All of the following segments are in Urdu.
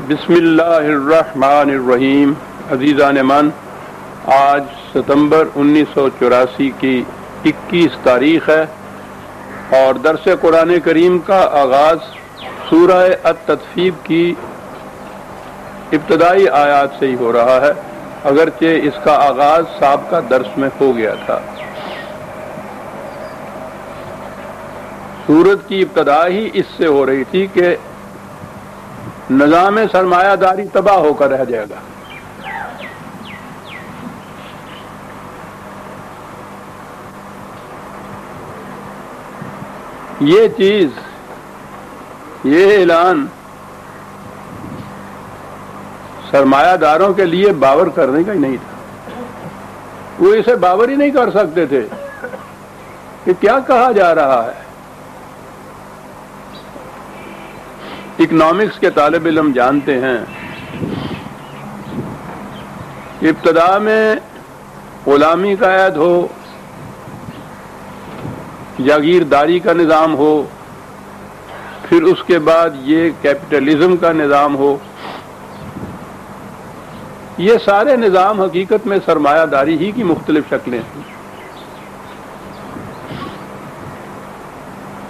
بسم اللہ الرحمن الرحیم۔ عزیزان من، آج ستمبر 1984 کی 21 تاریخ ہے اور درس قرآن کریم کا آغاز سورہ التطفیف کی ابتدائی آیات سے ہی ہو رہا ہے، اگرچہ اس کا آغاز سابقہ درس میں ہو گیا تھا۔ سورت کی ابتدا ہی اس سے ہو رہی تھی کہ نظام سرمایہ داری تباہ ہو کر رہ جائے گا۔ یہ چیز، یہ اعلان سرمایہ داروں کے لیے باور کرنے کا ہی نہیں تھا۔ وہ اسے باور ہی نہیں کر سکتے تھے کہ کیا کہا جا رہا ہے۔ اکنامکس کے طالب علم جانتے ہیں کہ ابتدا میں غلامی کا عہد ہو، جاگیرداری کا نظام ہو، پھر اس کے بعد یہ کیپٹلزم کا نظام ہو، یہ سارے نظام حقیقت میں سرمایہ داری ہی کی مختلف شکلیں ہیں۔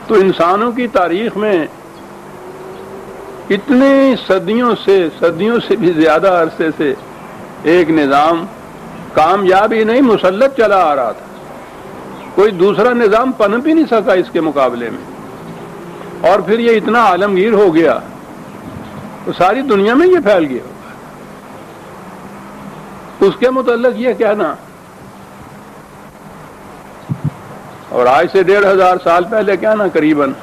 تو انسانوں کی تاریخ میں اتنی صدیوں سے بھی زیادہ عرصے سے ایک نظام کامیاب ہی نہیں مسلط چلا آ رہا تھا۔ کوئی دوسرا نظام پنپ ہی نہیں سکا اس کے مقابلے میں، اور پھر یہ اتنا عالمگیر ہو گیا تو ساری دنیا میں یہ پھیل گیا۔ اس کے متعلق یہ کہنا، اور آج سے 1500 سال پہلے کہنا قریباً،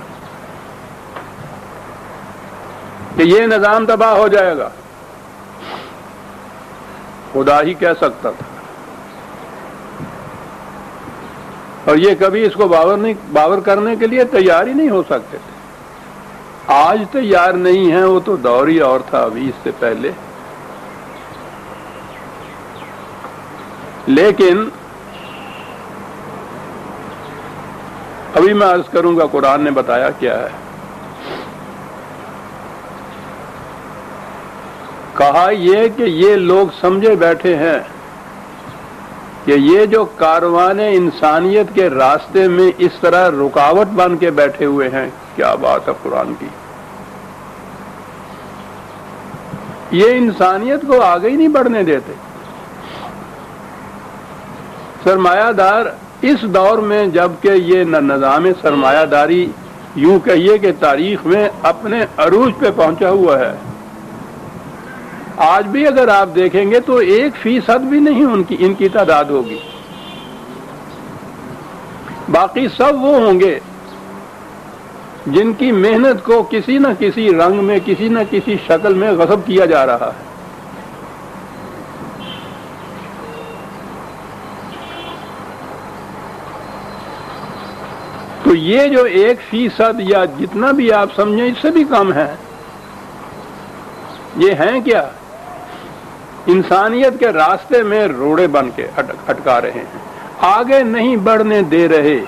کہ یہ نظام تباہ ہو جائے گا، خدا ہی کہہ سکتا تھا، اور یہ کبھی اس کو باور کرنے کے لیے تیار ہی نہیں ہو سکتے تھے۔ آج تیار نہیں ہیں، وہ تو دور ہی اور تھا ابھی اس سے پہلے۔ لیکن ابھی میں عرض کروں گا قرآن نے بتایا کیا ہے۔ کہا یہ کہ یہ لوگ سمجھے بیٹھے ہیں کہ یہ جو کاروان انسانیت کے راستے میں اس طرح رکاوٹ بن کے بیٹھے ہوئے ہیں، کیا بات ہے قرآن کی، یہ انسانیت کو آگے ہی نہیں بڑھنے دیتے۔ سرمایہ دار اس دور میں، جبکہ یہ نظام سرمایہ داری یوں کہیے کہ تاریخ میں اپنے عروج پہ پہنچا ہوا ہے، آج بھی اگر آپ دیکھیں گے تو 1% بھی نہیں ان کی تعداد ہوگی۔ باقی سب وہ ہوں گے جن کی محنت کو کسی نہ کسی رنگ میں، کسی نہ کسی شکل میں غصب کیا جا رہا ہے۔ تو یہ جو 1% یا جتنا بھی آپ سمجھیں اس سے بھی کم ہے، یہ ہیں کیا؟ انسانیت کے راستے میں روڑے بن کے اٹکا رہے ہیں، آگے نہیں بڑھنے دے رہے۔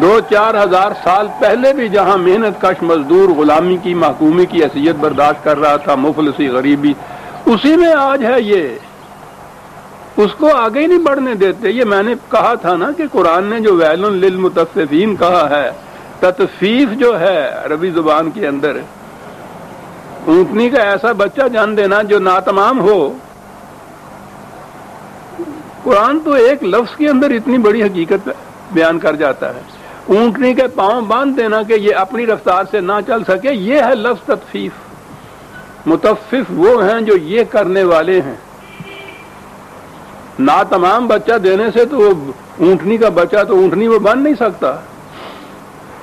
2-4 ہزار سال پہلے بھی جہاں محنت کش مزدور غلامی کی، محکومی کی حیثیت برداشت کر رہا تھا، مفلسی، غریبی، اسی میں آج ہے یہ، اس کو آگے ہی نہیں بڑھنے دیتے۔ یہ میں نے کہا تھا نا کہ قرآن نے جو ویل للمطففین کہا ہے، تطفیف جو ہے عربی زبان کے اندر، اونٹنی کا ایسا بچہ جان دینا جو ناتمام ہو۔ قرآن تو ایک لفظ کے اندر اتنی بڑی حقیقت بیان کر جاتا ہے۔ اونٹنی کے پاؤں باندھ دینا کہ یہ اپنی رفتار سے نہ چل سکے، یہ ہے لفظ تطفیف۔ مطفف وہ ہیں جو یہ کرنے والے ہیں۔ ناتمام بچہ دینے سے تو اونٹنی کا بچہ تو اونٹنی وہ بن نہیں سکتا،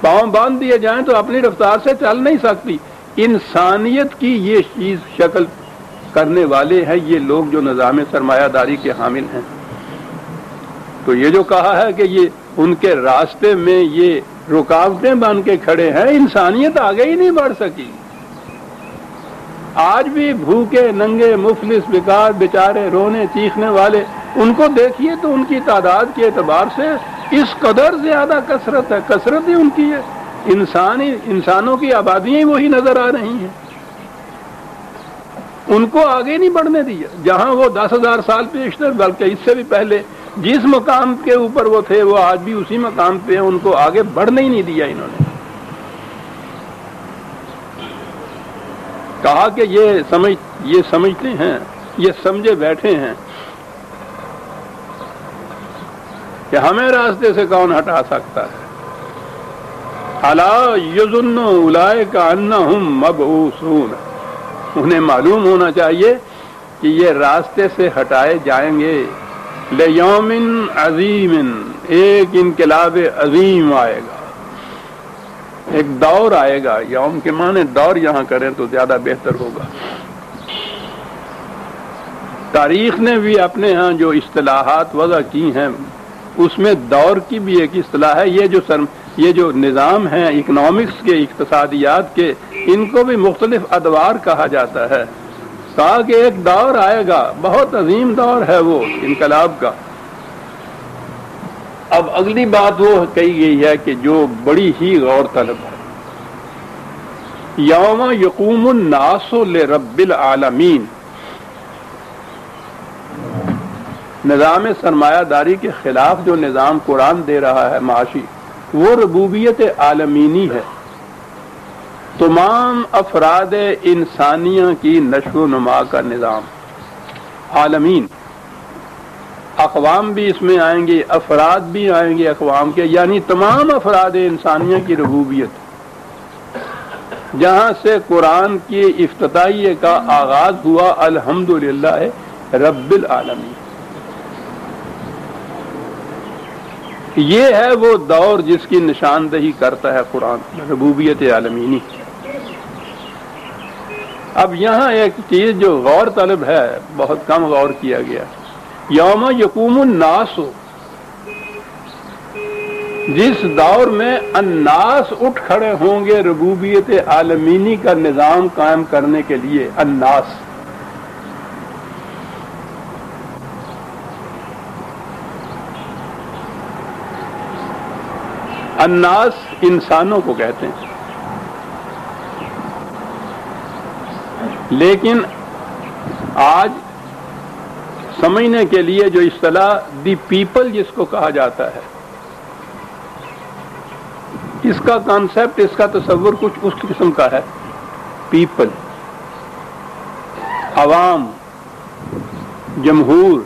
پاؤں باندھ دیے جائیں تو اپنی رفتار سے چل نہیں سکتی۔ انسانیت کی یہ چیز شکل کرنے والے ہیں یہ لوگ جو نظام سرمایہ داری کے حامل ہیں۔ تو یہ جو کہا ہے کہ یہ ان کے راستے میں یہ رکاوٹیں بن کے کھڑے ہیں، انسانیت آگے ہی نہیں بڑھ سکی۔ آج بھی بھوکے ننگے مفلس بیکار بیچارے رونے چیخنے والے، ان کو دیکھیے تو ان کی تعداد کے اعتبار سے اس قدر زیادہ کثرت ہے، کثرت ہی ان کی ہے۔ انسانوں کی آبادیاں ہی وہی نظر آ رہی ہیں، ان کو آگے نہیں بڑھنے دیا۔ جہاں وہ 10,000 سال پیشتر بلکہ اس سے بھی پہلے جس مقام کے اوپر وہ تھے وہ آج بھی اسی مقام پہ ہیں، ان کو آگے بڑھنے ہی نہیں دیا انہوں نے۔ کہا کہ یہ سمجھتے ہیں، یہ سمجھے بیٹھے ہیں کہ ہمیں راستے سے کون ہٹا سکتا ہے۔ الا یظن اولئک انہم مبعوثون، انہیں معلوم ہونا چاہیے کہ یہ راستے سے ہٹائے جائیں گے۔ لیوم عظیم، ایک انقلاب عظیم آئے گا، ایک دور آئے گا۔ یوم کے معنی دور یہاں کریں تو زیادہ بہتر ہوگا۔ تاریخ نے بھی اپنے ہاں جو اصطلاحات وضع کی ہیں اس میں دور کی بھی ایک اصطلاح ہے۔ یہ جو نظام ہیں اکنامکس کے، اقتصادیات کے، ان کو بھی مختلف ادوار کہا جاتا ہے۔ کہا کہ ایک دور آئے گا، بہت عظیم دور ہے وہ انقلاب کا۔ اب اگلی بات وہ کہی گئی ہے کہ جو بڑی ہی غور طلب ہے، یوم یقوم الناس لرب العالمین، نظام سرمایہ داری کے خلاف جو نظام قرآن دے رہا ہے معاشی، وہ ربوبیت عالمینی ہے۔ تمام افراد انسانیہ کی نشو و نما کا نظام، عالمین، اقوام بھی اس میں آئیں گے، افراد بھی آئیں گے اقوام کے، یعنی تمام افراد انسانیہ کی ربوبیت، جہاں سے قرآن کی افتتاحیہ کا آغاز ہوا الحمدللہ رب العالمین۔ یہ ہے وہ دور جس کی نشاندہی کرتا ہے قرآن، ربوبیت عالمینی۔ اب یہاں ایک چیز جو غور طلب ہے، بہت کم غور کیا گیا، یوم یقوم الناس، جس دور میں الناس اٹھ کھڑے ہوں گے ربوبیت عالمینی کا نظام قائم کرنے کے لیے۔ الناس، الناس انسانوں کو کہتے ہیں، لیکن آج سمجھنے کے لیے جو اصطلاح دی پیپل جس کو کہا جاتا ہے، اس کا کانسیپٹ، اس کا تصور کچھ اس قسم کا ہے۔ پیپل، عوام، جمہور،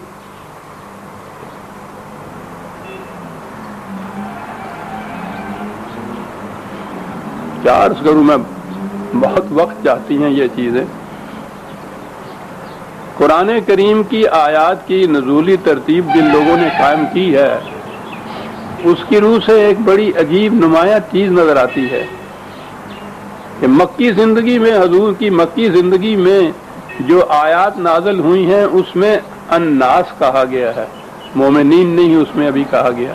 کیا عرض کروں میں، بہت وقت چاہتی ہیں یہ چیزیں۔ قرآن کریم کی آیات کی نزولی ترتیب جن لوگوں نے قائم کی ہے، اس کی روح سے ایک بڑی عجیب نمایاں چیز نظر آتی ہے کہ مکی زندگی میں، حضور کی مکی زندگی میں جو آیات نازل ہوئی ہیں اس میں الناس کہا گیا ہے، مومنین نہیں اس میں ابھی کہا گیا،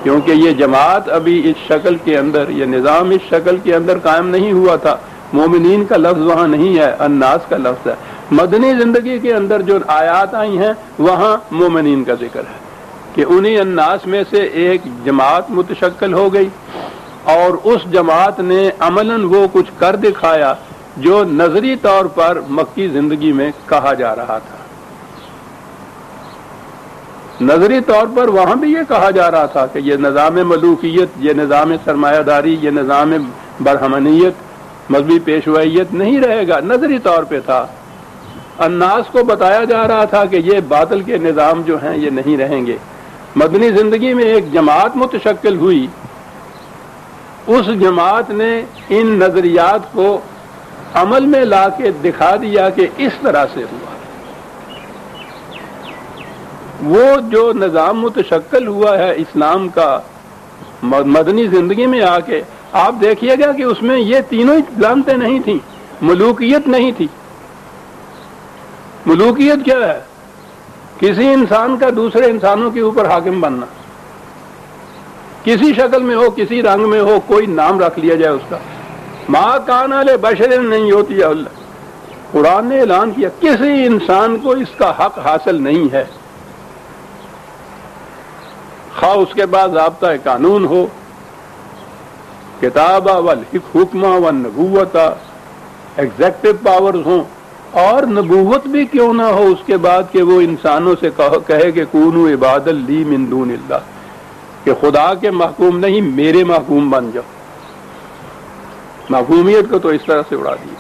کیونکہ یہ جماعت ابھی اس شکل کے اندر، یہ نظام اس شکل کے اندر قائم نہیں ہوا تھا۔ مومنین کا لفظ وہاں نہیں ہے، الناس کا لفظ ہے۔ مدنی زندگی کے اندر جو آیات آئی ہیں وہاں مومنین کا ذکر ہے کہ انہی الناس میں سے ایک جماعت متشکل ہو گئی، اور اس جماعت نے عملاً وہ کچھ کر دکھایا جو نظری طور پر مکی زندگی میں کہا جا رہا تھا۔ نظری طور پر وہاں بھی یہ کہا جا رہا تھا کہ یہ نظام ملوکیت، یہ نظام سرمایہ داری، یہ نظام برہمنیت، مذہبی پیشوائیت نہیں رہے گا، نظری طور پہ تھا۔ الناس کو بتایا جا رہا تھا کہ یہ باطل کے نظام جو ہیں یہ نہیں رہیں گے۔ مدنی زندگی میں ایک جماعت متشکل ہوئی، اس جماعت نے ان نظریات کو عمل میں لا کے دکھا دیا کہ اس طرح سے ہوا۔ وہ جو نظام متشکل ہوا ہے اسلام کا مدنی زندگی میں آ کے، آپ دیکھیے گا کہ اس میں یہ تینوں علامتیں نہیں تھیں۔ ملوکیت نہیں تھی۔ ملوکیت کیا ہے؟ کسی انسان کا دوسرے انسانوں کے اوپر حاکم بننا، کسی شکل میں ہو، کسی رنگ میں ہو، کوئی نام رکھ لیا جائے اس کا۔ ما کان لبشر نہیں ہوتی اللہ، قرآن نے اعلان کیا کسی انسان کو اس کا حق حاصل نہیں ہے، خواہ اس کے بعد ضابطہ قانون ہو والکتابہ والحکمہ والنبوۃ، ایگزیکٹو پاورز ہوں، اور نبوت بھی کیوں نہ ہو اس کے بعد کہ وہ انسانوں سے کہے کہ کونوا عبادا لی من دون اللہ، کہ خدا کے محکوم نہیں میرے محکوم بن جاؤ۔ محکومیت کو تو اس طرح سے اڑا دیا۔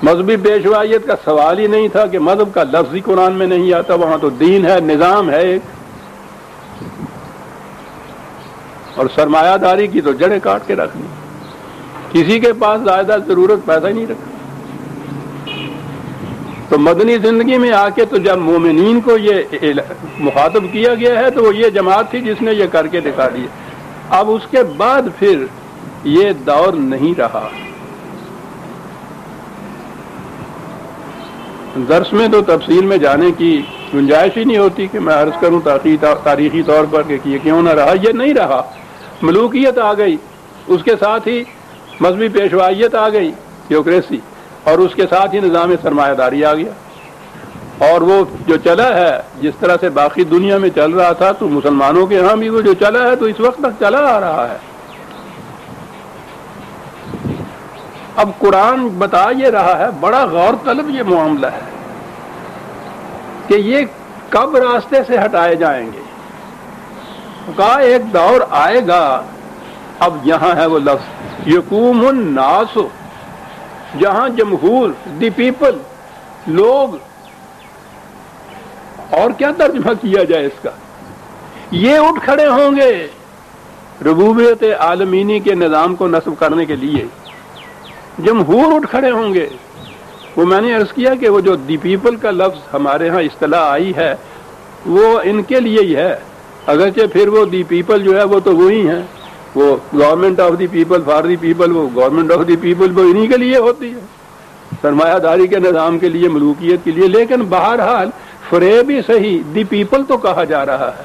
مذہبی پیشوائیت کا سوال ہی نہیں تھا کہ مذہب کا لفظ ہی قرآن میں نہیں آتا، وہاں تو دین ہے، نظام ہے ایک، اور سرمایہ داری کی تو جڑیں کاٹ کے رکھ دی، کسی کے پاس زیادہ ضرورت پیسہ ہی نہیں رکھا۔ تو مدنی زندگی میں آ کے تو جب مومنین کو یہ مخاطب کیا گیا ہے تو وہ یہ جماعت تھی جس نے یہ کر کے دکھا دیا۔ اب اس کے بعد پھر یہ دور نہیں رہا۔ درس میں تو تفصیل میں جانے کی گنجائش ہی نہیں ہوتی کہ میں عرض کروں تاریخی طور پر کہ یہ کیوں نہ رہا۔ یہ نہیں رہا، ملوکیت آ گئی، اس کے ساتھ ہی مذہبی پیشوائیت آ گئی، تھیوکریسی، اور اس کے ساتھ ہی نظام سرمایہ داری آ گیا، اور وہ جو چلا ہے جس طرح سے باقی دنیا میں چل رہا تھا تو مسلمانوں کے ہاں بھی وہ جو چلا ہے تو اس وقت تک چلا آ رہا ہے۔ اب قرآن بتا یہ رہا ہے، بڑا غور طلب یہ معاملہ ہے کہ یہ کب راستے سے ہٹائے جائیں گے۔ کہا ایک دور آئے گا، اب یہاں ہے وہ لفظ یقوم الناس، جہاں جمہور، دی پیپل، لوگ، اور کیا ترجمہ کیا جائے اس کا، یہ اٹھ کھڑے ہوں گے ربوبیت عالمینی کے نظام کو نصب کرنے کے لیے، جمہور اٹھ کھڑے ہوں گے۔ وہ میں نے عرض کیا کہ وہ جو دی پیپل کا لفظ ہمارے ہاں اصطلاح آئی ہے وہ ان کے لیے ہی ہے، اگرچہ پھر وہ دی پیپل جو ہے وہ تو وہی ہیں، وہ government of the people, for the people, وہ گورنمنٹ آف دی پیپل وہ انہی کے لیے ہوتی ہے، سرمایہ داری کے نظام کے لیے، ملوکیت کے لیے۔ لیکن بہرحال فریب ہی صحیح، دی پیپل تو کہا جا رہا ہے۔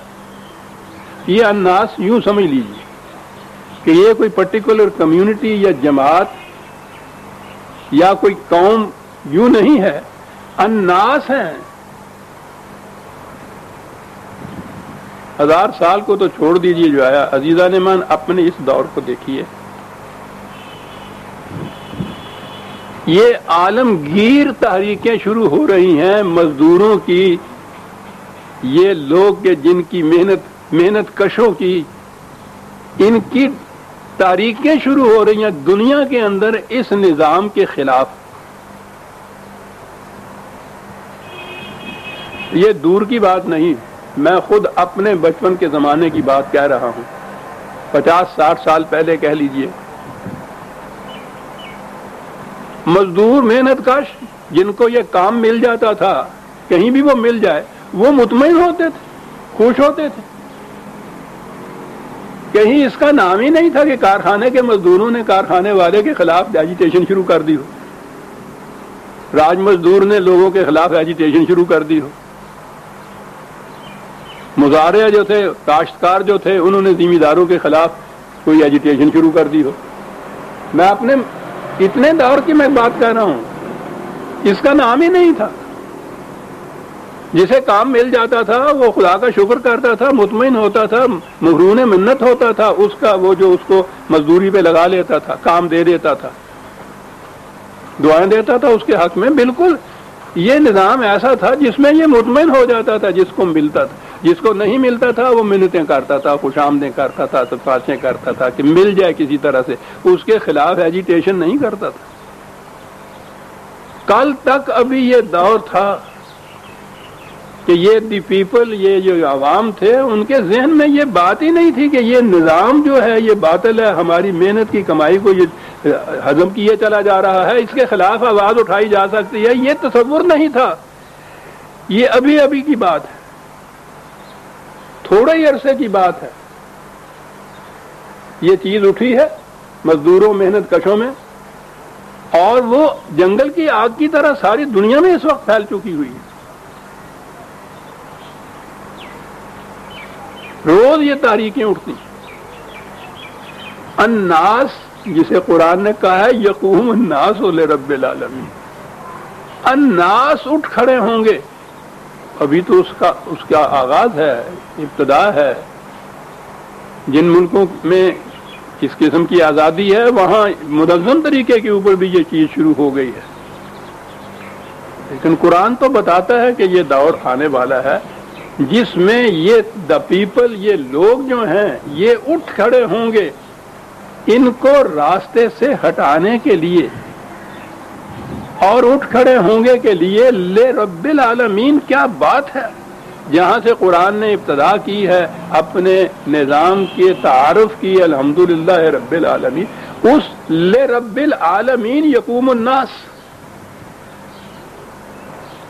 یہ الناس یوں سمجھ لیجیے کہ یہ کوئی پرٹیکولر کمیونٹی یا جماعت یا کوئی قوم یوں نہیں ہے، الناس ہیں۔ 1000 سال کو تو چھوڑ دیجیے جو آیا، عزیزان مان اپنے اس دور کو دیکھیے، یہ عالمگیر تحریکیں شروع ہو رہی ہیں مزدوروں کی، یہ لوگ کہ جن کی محنت کشوں کی، ان کی تحریکیں شروع ہو رہی ہیں دنیا کے اندر اس نظام کے خلاف۔ یہ دور کی بات نہیں، میں خود اپنے بچپن کے زمانے کی بات کہہ رہا ہوں، 50-60 سال پہلے کہہ لیجئے۔ مزدور محنت کش جن کو یہ کام مل جاتا تھا، کہیں بھی وہ مل جائے، وہ مطمئن ہوتے تھے، خوش ہوتے تھے۔ کہیں اس کا نام ہی نہیں تھا کہ کارخانے کے مزدوروں نے کارخانے والے کے خلاف ایجیٹیشن شروع کر دی ہو، راج مزدور نے لوگوں کے خلاف ایجیٹیشن شروع کر دی ہو، مزارع جو تھے، کاشتکار جو تھے، انہوں نے زمینداروں کے خلاف کوئی ایجیٹیشن شروع کر دی ہو۔ میں اپنے اتنے دور کی میں بات کر رہا ہوں، اس کا نام ہی نہیں تھا۔ جسے کام مل جاتا تھا وہ خدا کا شکر کرتا تھا، مطمئن ہوتا تھا، مغرون منت ہوتا تھا اس کا، وہ جو اس کو مزدوری پہ لگا لیتا تھا، کام دے دیتا تھا، دعائیں دیتا تھا اس کے حق میں۔ بالکل یہ نظام ایسا تھا جس میں یہ مطمئن ہو جاتا تھا جس کو ملتا تھا، جس کو نہیں ملتا تھا وہ منتیں کرتا تھا، خوش آمدیں کرتا تھا، سفارشیں کرتا تھا کہ مل جائے کسی طرح سے، اس کے خلاف ایجیٹیشن نہیں کرتا تھا۔ کل تک ابھی یہ دور تھا کہ یہ دی پیپل، یہ جو عوام تھے، ان کے ذہن میں یہ بات ہی نہیں تھی کہ یہ نظام جو ہے یہ باطل ہے، ہماری محنت کی کمائی کو یہ ہضم کیے چلا جا رہا ہے، اس کے خلاف آواز اٹھائی جا سکتی ہے، یہ تصور نہیں تھا۔ یہ ابھی ابھی کی بات ہے، تھوڑے ہی عرصے کی بات ہے، یہ چیز اٹھی ہے مزدوروں محنت کشوں میں، اور وہ جنگل کی آگ کی طرح ساری دنیا میں اس وقت پھیل چکی ہوئی ہے۔ روز یہ تحریکیں اٹھتی۔ الناس جسے قرآن نے کہا ہے یقوم الناس لرب العالمین، الناس اٹھ کھڑے ہوں گے۔ ابھی تو اس کا آغاز ہے، ابتدا ہے۔ جن ملکوں میں اس قسم کی آزادی ہے، وہاں منظم طریقے کے اوپر بھی یہ چیز شروع ہو گئی ہے۔ لیکن قرآن تو بتاتا ہے کہ یہ دور آنے والا ہے جس میں یہ دا پیپل، یہ لوگ جو ہیں یہ اٹھ کھڑے ہوں گے ان کو راستے سے ہٹانے کے لیے، اور اٹھ کھڑے ہوں گے کے لیے لے رب العالمین۔ کیا بات ہے! جہاں سے قرآن نے ابتدا کی ہے اپنے نظام کے تعارف کی، الحمدللہ رب العالمین، اس لے رب العالمین یقوم الناس۔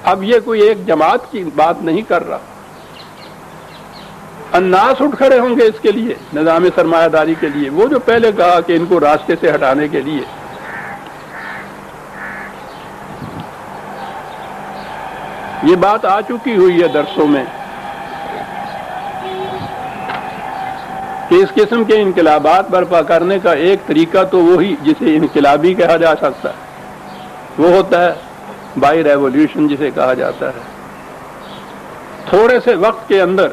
اب یہ کوئی ایک جماعت کی بات نہیں کر رہا، الناس اٹھ کھڑے ہوں گے اس کے لیے، نظام سرمایہ داری کے لیے، وہ جو پہلے کہا کہ ان کو راستے سے ہٹانے کے لیے۔ یہ بات آ چکی ہوئی ہے درسوں میں کہ اس قسم کے انقلابات برپا کرنے کا ایک طریقہ تو وہی جسے انقلابی کہا جا سکتا ہے وہ ہوتا ہے بائی ریولیوشن، جسے کہا جاتا ہے۔ تھوڑے سے وقت کے اندر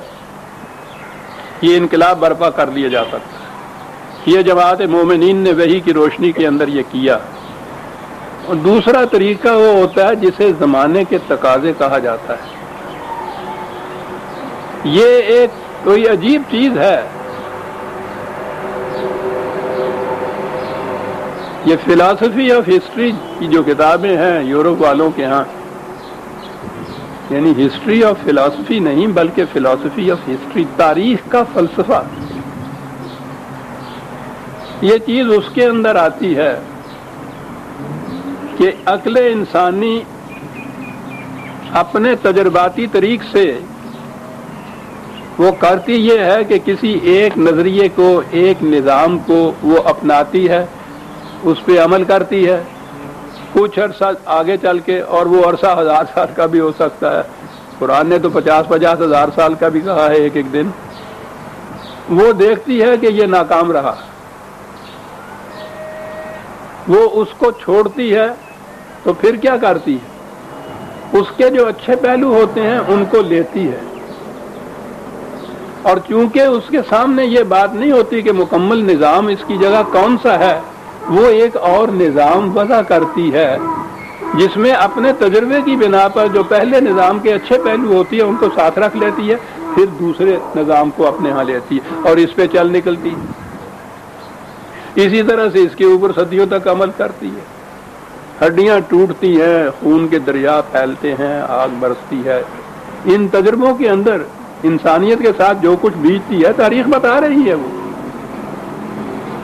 یہ انقلاب برپا کر لیا جا سکتا ہے۔ یہ جماعت مومنین نے وحی کی روشنی کے اندر یہ کیا۔ اور دوسرا طریقہ وہ ہوتا ہے جسے زمانے کے تقاضے کہا جاتا ہے۔ یہ ایک کوئی عجیب چیز ہے، یہ فلاسفی آف ہسٹری کی جو کتابیں ہیں یورپ والوں کے ہاں، یعنی ہسٹری آف فلاسفی نہیں بلکہ فلاسفی آف ہسٹری، تاریخ کا فلسفہ، یہ چیز اس کے اندر آتی ہے کہ عقل انسانی اپنے تجرباتی طریق سے وہ کرتی یہ ہے کہ کسی ایک نظریے کو، ایک نظام کو وہ اپناتی ہے، اس پہ عمل کرتی ہے کچھ عرصہ آگے چل کے، اور وہ عرصہ 1000 سال کا بھی ہو سکتا ہے۔ قرآن نے تو 50 ہزار سال کا بھی کہا ہے ایک ایک دن۔ وہ دیکھتی ہے کہ یہ ناکام رہا، وہ اس کو چھوڑتی ہے، تو پھر کیا کرتی ہے؟ اس کے جو اچھے پہلو ہوتے ہیں ان کو لیتی ہے، اور چونکہ اس کے سامنے یہ بات نہیں ہوتی کہ مکمل نظام اس کی جگہ کون سا ہے، وہ ایک اور نظام وضع کرتی ہے جس میں اپنے تجربے کی بنا پر جو پہلے نظام کے اچھے پہلو ہوتی ہے ان کو ساتھ رکھ لیتی ہے، پھر دوسرے نظام کو اپنے ہاں لیتی ہے اور اس پہ چل نکلتی ہے۔ اسی طرح سے اس کے اوپر صدیوں تک عمل کرتی ہے۔ ہڈیاں ٹوٹتی ہیں، خون کے دریا پھیلتے ہیں، آگ برستی ہے۔ ان تجربوں کے اندر انسانیت کے ساتھ جو کچھ بیتتی ہے تاریخ بتا رہی ہے وہ،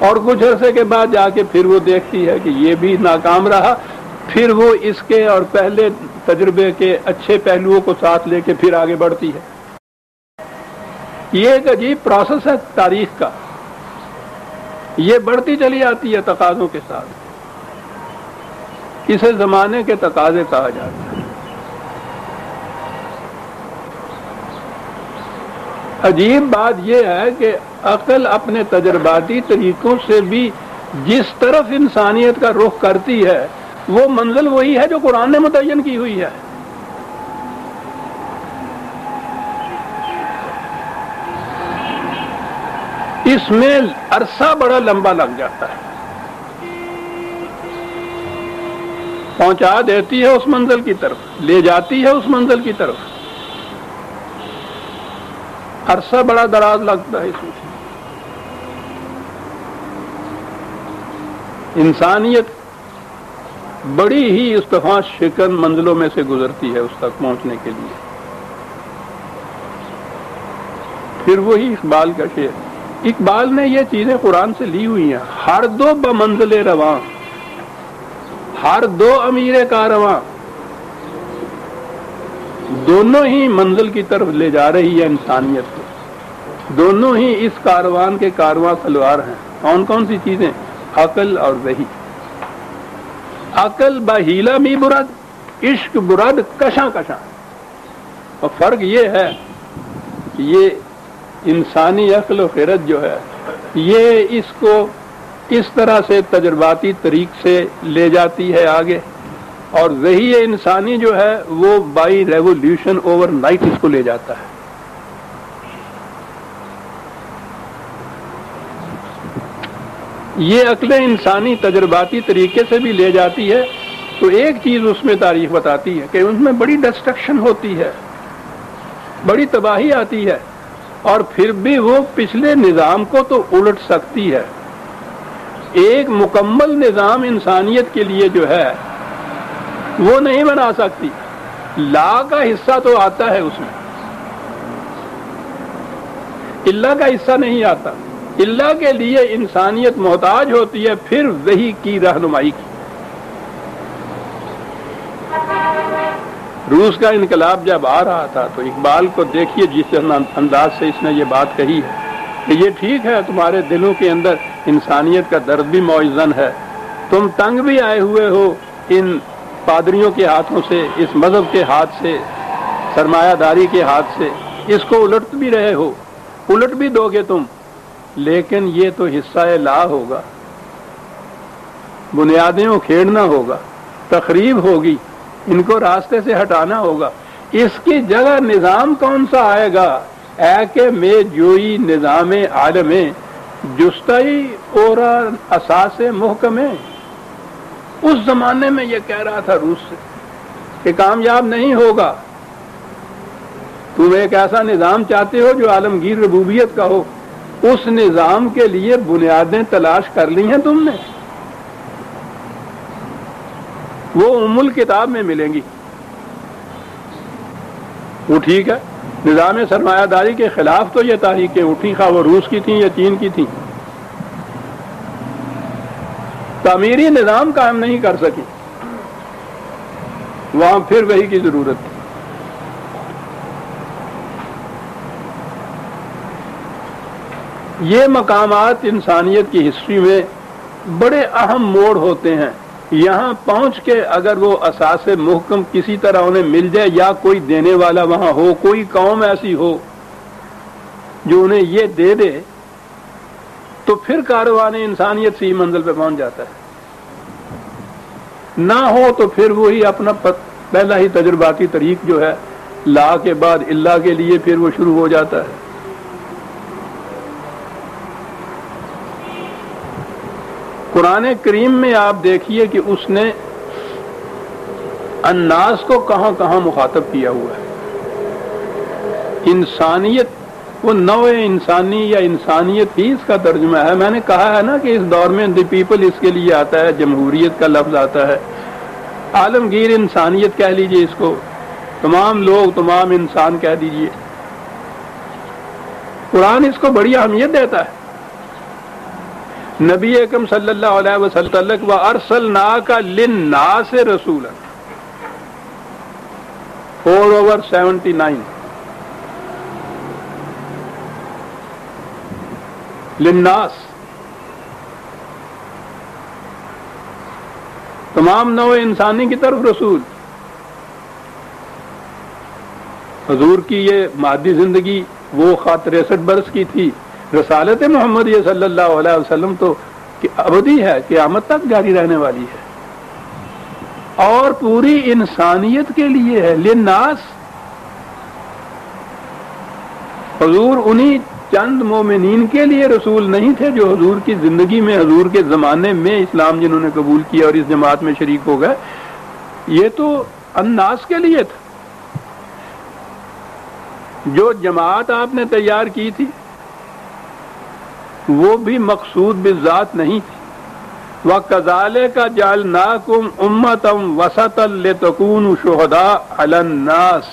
اور کچھ عرصے کے بعد جا کے پھر وہ دیکھتی ہے کہ یہ بھی ناکام رہا، پھر وہ اس کے اور پہلے تجربے کے اچھے پہلوؤں کو ساتھ لے کے پھر آگے بڑھتی ہے۔ یہ ایک عجیب پروسیس ہے تاریخ کا، یہ بڑھتی چلی آتی ہے تقاضوں کے ساتھ، اسے زمانے کے تقاضے کہا جاتا ہے۔ عجیب بات یہ ہے کہ عقل اپنے تجرباتی طریقوں سے بھی جس طرف انسانیت کا رخ کرتی ہے وہ منزل وہی ہے جو قرآن نے متعین کی ہوئی ہے۔ اس میں عرصہ بڑا لمبا لگ جاتا ہے، پہنچا دیتی ہے اس منزل کی طرف، لے جاتی ہے اس منزل کی طرف، عرصہ بڑا دراز لگتا ہے اس میں۔ انسانیت بڑی ہی استفاض شکن منزلوں میں سے گزرتی ہے اس تک پہنچنے کے لیے۔ پھر وہی اقبال کا شعر، اقبال نے یہ چیزیں قرآن سے لی ہوئی ہیں، ہر دو بمنزل رواں، ہر دو امیر کارواں، دونوں ہی منزل کی طرف لے جا رہی ہے انسانیت کو، دونوں ہی اس کاروان کے کارواں سلوار ہیں۔ کون کون سی چیزیں؟ عقل اور وحی۔ عقل بہیلا می برد، عشق برد کشاں کشاں۔ اور فرق یہ ہے کہ یہ انسانی عقل و خرد جو ہے یہ اس کو اس طرح سے تجرباتی طریق سے لے جاتی ہے آگے، اور وہی انسانی جو ہے وہ بائی ریولیوشن اوور نائٹ اس کو لے جاتا ہے۔ یہ عقل انسانی تجرباتی طریقے سے بھی لے جاتی ہے تو ایک چیز اس میں تاریخ بتاتی ہے کہ اس میں بڑی ڈسٹرکشن ہوتی ہے، بڑی تباہی آتی ہے، اور پھر بھی وہ پچھلے نظام کو تو الٹ سکتی ہے۔ ایک مکمل نظام انسانیت کے لیے جو ہے وہ نہیں بنا سکتی، لا کا حصہ تو آتا ہے اس میں، اللہ کا حصہ نہیں آتا۔ اللہ کے لیے انسانیت محتاج ہوتی ہے پھر وحی کی رہنمائی کی۔ روس کا انقلاب جب آ رہا تھا تو اقبال کو دیکھیے جس انداز سے اس نے یہ بات کہی ہے کہ یہ ٹھیک ہے تمہارے دلوں کے اندر انسانیت کا درد بھی موزن ہے، تم تنگ بھی آئے ہوئے ہو ان پادریوں کے ہاتھوں سے، اس مذہب کے ہاتھ سے، سرمایہ داری کے ہاتھ سے، اس کو الٹ بھی رہے ہو، الٹ بھی دو گے تم، لیکن یہ تو حصہ لا ہوگا، بنیادیں کھیڑنا ہوگا، تخریب ہوگی، ان کو راستے سے ہٹانا ہوگا۔ اس کی جگہ نظام کون سا آئے گا؟ اے کہ میں جوئی نظام عالم جستئی اور اساس محکم ہے۔ اس زمانے میں یہ کہہ رہا تھا روس سے کہ کامیاب نہیں ہوگا، تم ایک ایسا نظام چاہتے ہو جو عالمگیر ربوبیت کا ہو، اس نظام کے لیے بنیادیں تلاش کر لی ہیں تم نے، وہ ام الکتاب میں ملیں گی۔ وہ ٹھیک ہے، نظام سرمایہ داری کے خلاف تو یہ تحریکیں اٹھی، خواہ وہ روس کی تھیں یا چین کی تھیں، تعمیری نظام قائم نہیں کر سکی، وہاں پھر وہی کی ضرورت تھی۔ یہ مقامات انسانیت کی ہسٹری میں بڑے اہم موڑ ہوتے ہیں۔ یہاں پہنچ کے اگر وہ اساس محکم کسی طرح انہیں مل جائے یا کوئی دینے والا وہاں ہو، کوئی قوم ایسی ہو جو انہیں یہ دے دے، تو پھر کاروان انسانیت سی منزل پہ پہنچ جاتا ہے۔ نہ ہو تو پھر وہی اپنا پہلا ہی تجرباتی طریق جو ہے لا کے بعد اللہ کے لیے پھر وہ شروع ہو جاتا ہے۔ قرآن کریم میں آپ دیکھیے کہ اس نے الناس کو کہاں کہاں مخاطب کیا ہوا ہے۔ انسانیت، وہ نوع انسانی یا انسانیت ہی اس کا ترجمہ ہے۔ میں نے کہا ہے نا کہ اس دور میں دی پیپل اس کے لیے آتا ہے، جمہوریت کا لفظ آتا ہے، عالمگیر انسانیت کہہ لیجئے اس کو، تمام لوگ، تمام انسان کہہ دیجئے۔ قرآن اس کو بڑی اہمیت دیتا ہے۔ نبی اکرم صلی اللہ علیہ وسلم وَأَرْسَلْنَاكَ لِلنَّاسِ رَسُولًا 4/79 للناس، تمام نوع انسانی کی طرف رسول۔ حضور کی یہ مادی زندگی وہ 63 برس کی تھی، رسالت محمد صلی اللہ علیہ وسلم تو ابدی ہے، قیامت تک جاری رہنے والی ہے اور پوری انسانیت کے لیے ہے، للناس۔ حضور انہی چند مومنین کے لیے رسول نہیں تھے جو حضور کی زندگی میں، حضور کے زمانے میں اسلام جنہوں نے قبول کیا اور اس جماعت میں شریک ہو گئے، یہ تو الناس کے لیے تھا۔ جو جماعت آپ نے تیار کی تھی وہ بھی مقصود بالذات نہیں تھی۔ وَكَذَلِكَ جَعَلْنَاكُمْ أُمَّةً وَسَطًا لِتَكُونُوا شُهَدَاءَ عَلَى النَّاسِ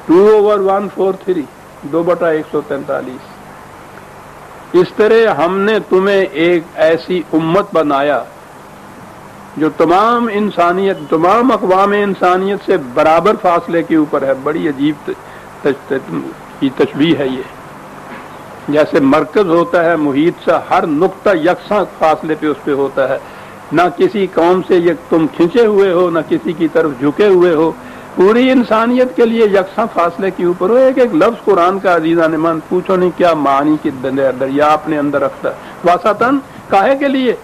2/143 2/143۔ اس طرح ہم نے تمہیں ایک ایسی امت بنایا جو تمام انسانیت، تمام اقوام انسانیت سے برابر فاصلے کے اوپر ہے۔ بڑی عجیب کی تشبیہ ہے یہ، جیسے مرکز ہوتا ہے محیط سے، ہر نقطہ یکساں فاصلے پہ اس پہ ہوتا ہے، نہ کسی قوم سے یہ تم کھنچے ہوئے ہو، نہ کسی کی طرف جھکے ہوئے ہو، پوری انسانیت کے لیے یکساں فاصلے کے اوپر ہو۔ ایک ایک لفظ قرآن کا عزیزان من پوچھو نہیں کیا معنی کی دریا اپنے اندر رکھتا ہے۔ واسطاً کاہے کے لیے؟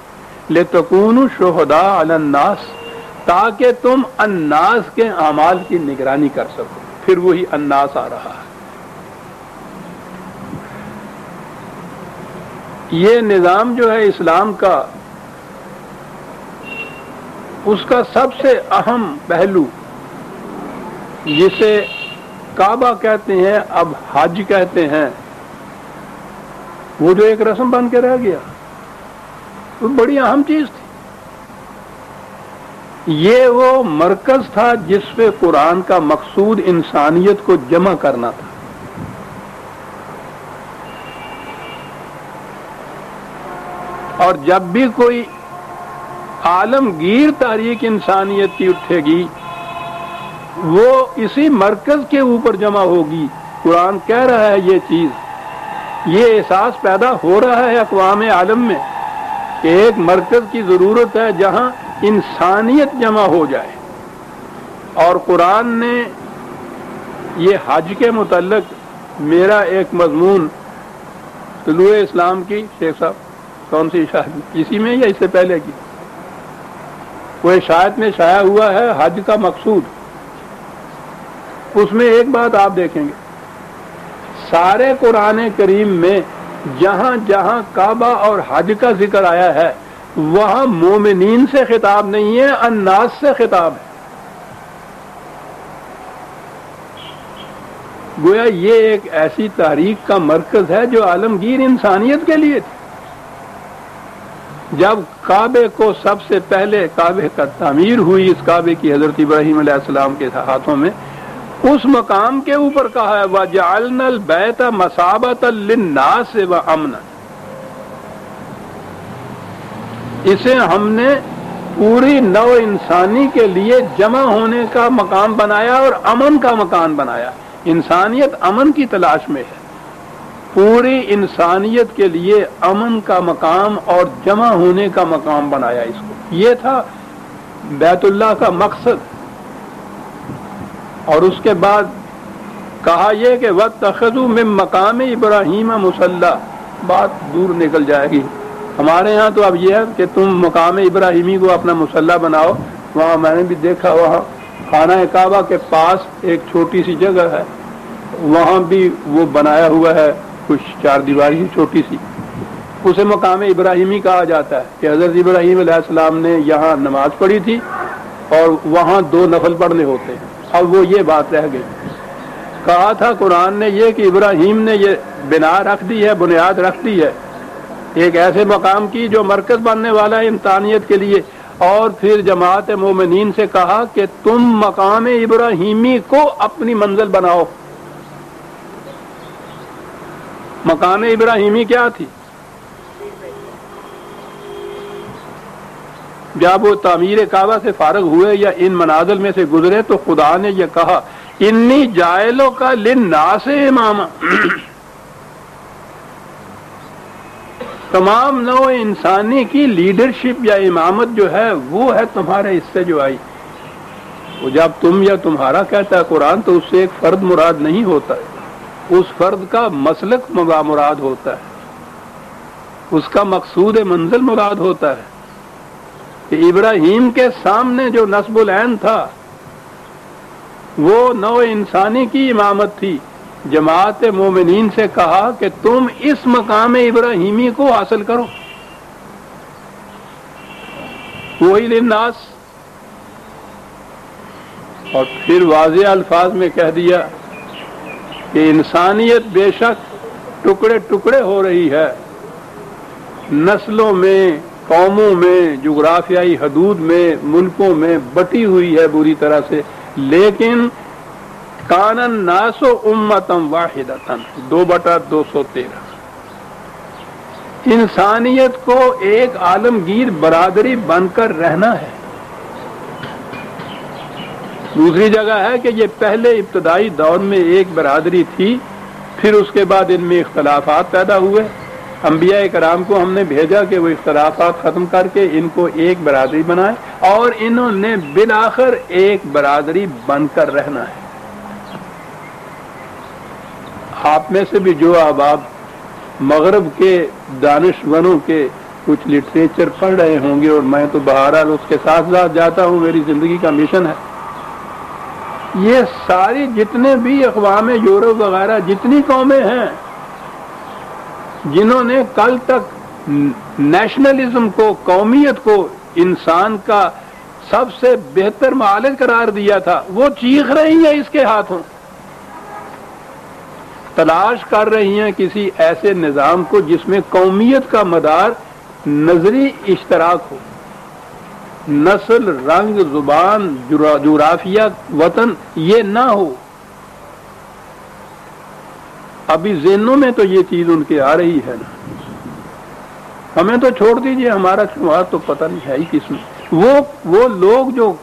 لِتَكُونُوا شُهَدَاءَ عَلَى النَّاسِ، تاکہ تم الناس کے اعمال کی نگرانی کر سکو۔ پھر وہی الناس آ رہا ہے۔ یہ نظام جو ہے اسلام کا، اس کا سب سے اہم پہلو جسے کعبہ کہتے ہیں، اب حج کہتے ہیں، وہ جو ایک رسم بن کے رہ گیا، وہ بڑی اہم چیز تھی۔ یہ وہ مرکز تھا جس پہ قرآن کا مقصود انسانیت کو جمع کرنا تھا۔ اور جب بھی کوئی عالمگیر تاریخ انسانیت کی اٹھے گی، وہ اسی مرکز کے اوپر جمع ہوگی۔ قرآن کہہ رہا ہے یہ چیز، یہ احساس پیدا ہو رہا ہے اقوام عالم میں کہ ایک مرکز کی ضرورت ہے جہاں انسانیت جمع ہو جائے۔ اور قرآن نے یہ حج کے متعلق میرا ایک مضمون طلوع اسلام کی، شیخ صاحب کون سی اشاعت، اسی میں یا اس سے پہلے کی، وہ اشاعت میں شائع ہوا ہے حج کا مقصود۔ اس میں ایک بات آپ دیکھیں گے، سارے قرآن کریم میں جہاں جہاں کعبہ اور حج کا ذکر آیا ہے، وہاں مومنین سے خطاب نہیں ہے، الناس سے خطاب ہے۔ گویا یہ ایک ایسی تاریخ کا مرکز ہے جو عالمگیر انسانیت کے لیے تھی۔ جب کعبے کو سب سے پہلے کعبے کا تعمیر ہوئی، اس کعبے کی حضرت ابراہیم علیہ السلام کے ہاتھوں میں، اس مقام کے اوپر کہا ہے وَجَعَلْنَا الْبَيْتَ مَثَابَةً لِلنَّاسِ وَأَمْنًا، اسے ہم نے پوری نو انسانی کے لیے جمع ہونے کا مقام بنایا اور امن کا مکان بنایا۔ انسانیت امن کی تلاش میں ہے، پوری انسانیت کے لیے امن کا مقام اور جمع ہونے کا مقام بنایا اس کو۔ یہ تھا بیت اللہ کا مقصد۔ اور اس کے بعد کہا یہ کہ وَاتَّخَذُوا مِن مَّقَامِ إِبْرَاهِيمَ مُصَلًّى، بات دور نکل جائے گی۔ ہمارے ہاں تو اب یہ ہے کہ تم مقام ابراہیمی کو اپنا مصلی بناؤ۔ وہاں میں نے بھی دیکھا، وہاں خانہ کعبہ کے پاس ایک چھوٹی سی جگہ ہے، وہاں بھی وہ بنایا ہوا ہے کچھ چار دیواری چھوٹی سی، اسے مقام ابراہیمی کہا جاتا ہے کہ حضرت ابراہیم علیہ السلام نے یہاں نماز پڑھی تھی اور وہاں 2 نفل پڑھنے ہوتے ہیں۔ اب وہ یہ بات رہ گئی۔ کہا تھا قرآن نے یہ کہ ابراہیم نے یہ بنا رکھ دی ہے، بنیاد رکھ دی ہے ایک ایسے مقام کی جو مرکز بننے والا ہے انسانیت کے لیے۔ اور پھر جماعت مومنین سے کہا کہ تم مقام ابراہیمی کو اپنی منزل بناؤ۔ مقام ابراہیمی کیا تھی؟ جب وہ تعمیر کعبہ سے فارغ ہوئے یا ان منازل میں سے گزرے تو خدا نے یہ کہا انی جاعلو کا للناس اماما، تمام نوع انسانی کی لیڈرشپ یا امامت جو ہے وہ ہے تمہارے حصے جو آئی۔ وہ جب تم یا تمہارا کہتا ہے قرآن تو اس سے ایک فرد مراد نہیں ہوتا ہے، اس فرد کا مسلک مراد ہوتا ہے، اس کا مقصود منزل مراد ہوتا ہے۔ کہ ابراہیم کے سامنے جو نصب العین تھا وہ نوع انسانی کی امامت تھی۔ جماعت مومنین سے کہا کہ تم اس مقام ابراہیمی کو حاصل کرو، وہی للناس۔ اور پھر واضح الفاظ میں کہہ دیا کہ انسانیت بے شک ٹکڑے ٹکڑے ہو رہی ہے، نسلوں میں، قوموں میں، جغرافیائی حدود میں، ملکوں میں بٹی ہوئی ہے بری طرح سے، لیکن کان الناس امۃ واحدۃ 2/213، انسانیت کو ایک عالمگیر برادری بن کر رہنا ہے۔ دوسری جگہ ہے کہ یہ پہلے ابتدائی دور میں ایک برادری تھی، پھر اس کے بعد ان میں اختلافات پیدا ہوئے، انبیاء کرام کو ہم نے بھیجا کہ وہ اختلافات ختم کر کے ان کو ایک برادری بنائے، اور انہوں نے بالآخر ایک برادری بن کر رہنا ہے۔ آپ میں سے بھی جو احباب مغرب کے دانشوروں کے کچھ لٹریچر پڑھ رہے ہوں گے، اور میں تو بہرحال اس کے ساتھ ساتھ جاتا ہوں، میری زندگی کا مشن ہے، یہ ساری جتنے بھی اقوام یورپ وغیرہ جتنی قومیں ہیں جنہوں نے کل تک نیشنلزم کو، قومیت کو انسان کا سب سے بہتر معالج قرار دیا تھا، وہ چیخ رہی ہیں اس کے ہاتھوں، تلاش کر رہی ہیں کسی ایسے نظام کو جس میں قومیت کا مدار نظری اشتراک ہو، نسل، رنگ، زبان، جغرافیہ، وطن یہ نہ ہو۔ ابھی ذہنوں میں تو یہ چیز ان کے آ رہی ہے نا، ہمیں تو چھوڑ دیجئے، ہمارا شمار تو پتہ نہیں ہے ہی کس میں۔ وہ لوگ جو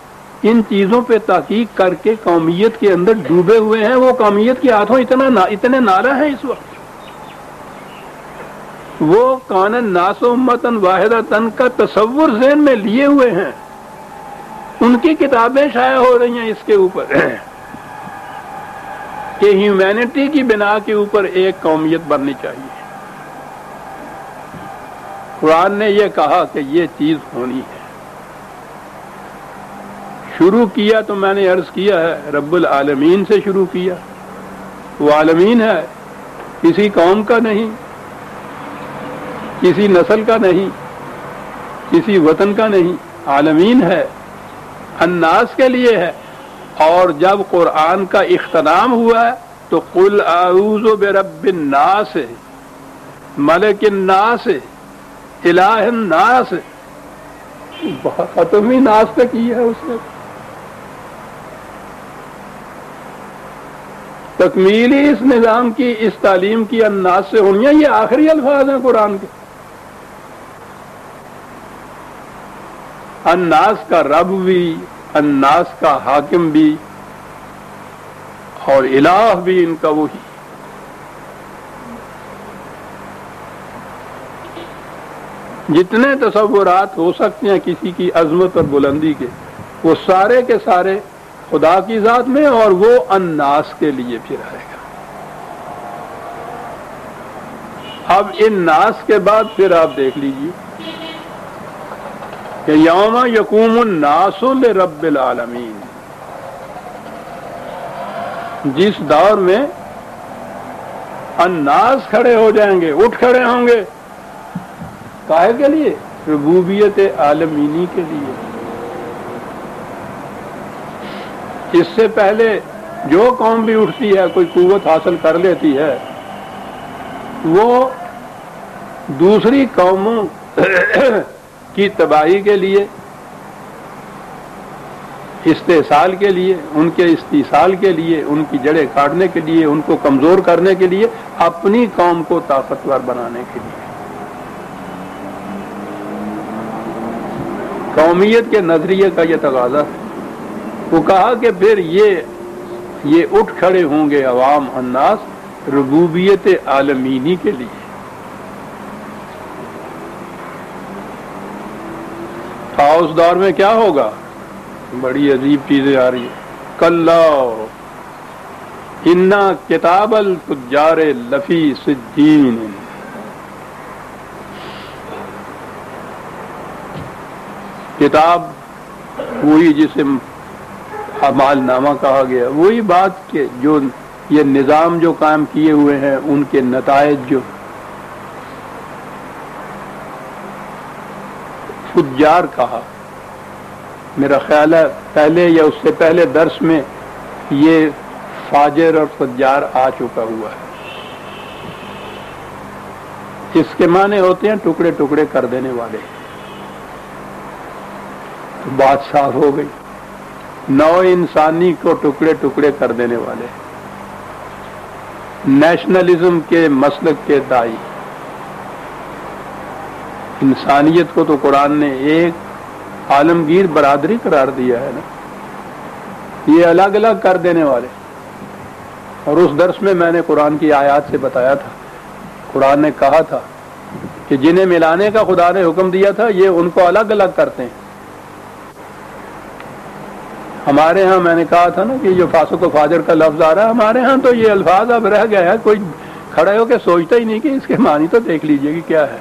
ان چیزوں پہ تحقیق کر کے قومیت کے اندر ڈوبے ہوئے ہیں، وہ قومیت کے ہاتھوں اتنے نالہ ہیں اس وقت، وہ کان الناس امۃ واحدۃ کا تصور ذہن میں لیے ہوئے ہیں، ان کی کتابیں شائع ہو رہی ہیں اس کے اوپر کہ ہیومینٹی کی بنا کے اوپر ایک قومیت بننی چاہیے۔ قرآن نے یہ کہا کہ یہ چیز ہونی ہے۔ شروع کیا تو میں نے عرض کیا ہے رب العالمین سے شروع کیا، وہ عالمین ہے، کسی قوم کا نہیں، کسی نسل کا نہیں، کسی وطن کا نہیں، عالمین ہے، الناس کے لیے ہے۔ اور جب قرآن کا اختتام ہوا ہے تو قل اعوذ برب الناس، ملک الناس، الہ الناس، ختم ہی ناس تک کی ہے اس نے۔ تکمیل ہی اس نظام کی، اس تعلیم کی الناس سے ہونی ہے، یہ آخری الفاظ ہیں قرآن کے۔ الناس کا رب بھی، الناس کا حاکم بھی، اور الہ بھی ان کا وہی۔ جتنے تصورات ہو سکتے ہیں کسی کی عظمت اور بلندی کے، وہ سارے کے سارے خدا کی ذات میں، اور وہ الناس کے لیے پھر آئے گا۔ اب ان ناس کے بعد پھر آپ دیکھ لیجیے کہ یوم یقوم الناس لرب العالمین، جس دور میں الناس کھڑے ہو جائیں گے، اٹھ کھڑے ہوں گے، کاہے کے لیے؟ ربوبیت عالمینی کے لیے۔ اس سے پہلے جو قوم بھی اٹھتی ہے، کوئی قوت حاصل کر لیتی ہے، وہ دوسری قوموں کی تباہی کے لیے، استحصال کے لیے، ان کے استحصال کے لیے، ان کی جڑیں کاٹنے کے لیے، ان کو کمزور کرنے کے لیے، اپنی قوم کو طاقتور بنانے کے لیے۔ قومیت کے نظریے کا یہ تقاضا ہے۔ وہ کہا کہ پھر یہ اٹھ کھڑے ہوں گے عوام، الناس، ربوبیت عالمینی کے لیے۔ اس دور میں کیا ہوگا؟ بڑی عجیب چیزیں آ رہی ہیں۔ کلا انا کتاب الفجار لفی سجین، کتاب وہی جسے اعمال نامہ کہا گیا، وہی بات کہ جو یہ نظام جو قائم کیے ہوئے ہیں ان کے نتائج جو فجار کہا، میرا خیال ہے پہلے یا اس سے پہلے درس میں یہ فاجر اور فجار آ چکا ہوا ہے۔ اس کے معنی ہوتے ہیں ٹکڑے ٹکڑے کر دینے والے۔ تو بات صاف ہو گئی، نو انسانی کو ٹکڑے ٹکڑے کر دینے والے، نیشنلزم کے مسلک کے دائی۔ انسانیت کو تو قرآن نے ایک عالمگیر برادری قرار دیا ہے نا، یہ الگ الگ کر دینے والے۔ اور اس درس میں میں نے قرآن کی آیات سے بتایا تھا، قرآن نے کہا تھا کہ جنہیں ملانے کا خدا نے حکم دیا تھا یہ ان کو الگ الگ کرتے ہیں۔ ہمارے ہاں میں نے کہا تھا نا کہ جو فاسق و فاجر کا لفظ آ رہا ہے، ہمارے ہاں تو یہ الفاظ اب رہ گیا ہے، کوئی کھڑے ہو کے سوچتا ہی نہیں کہ اس کے معنی تو دیکھ لیجئے کہ کیا ہے۔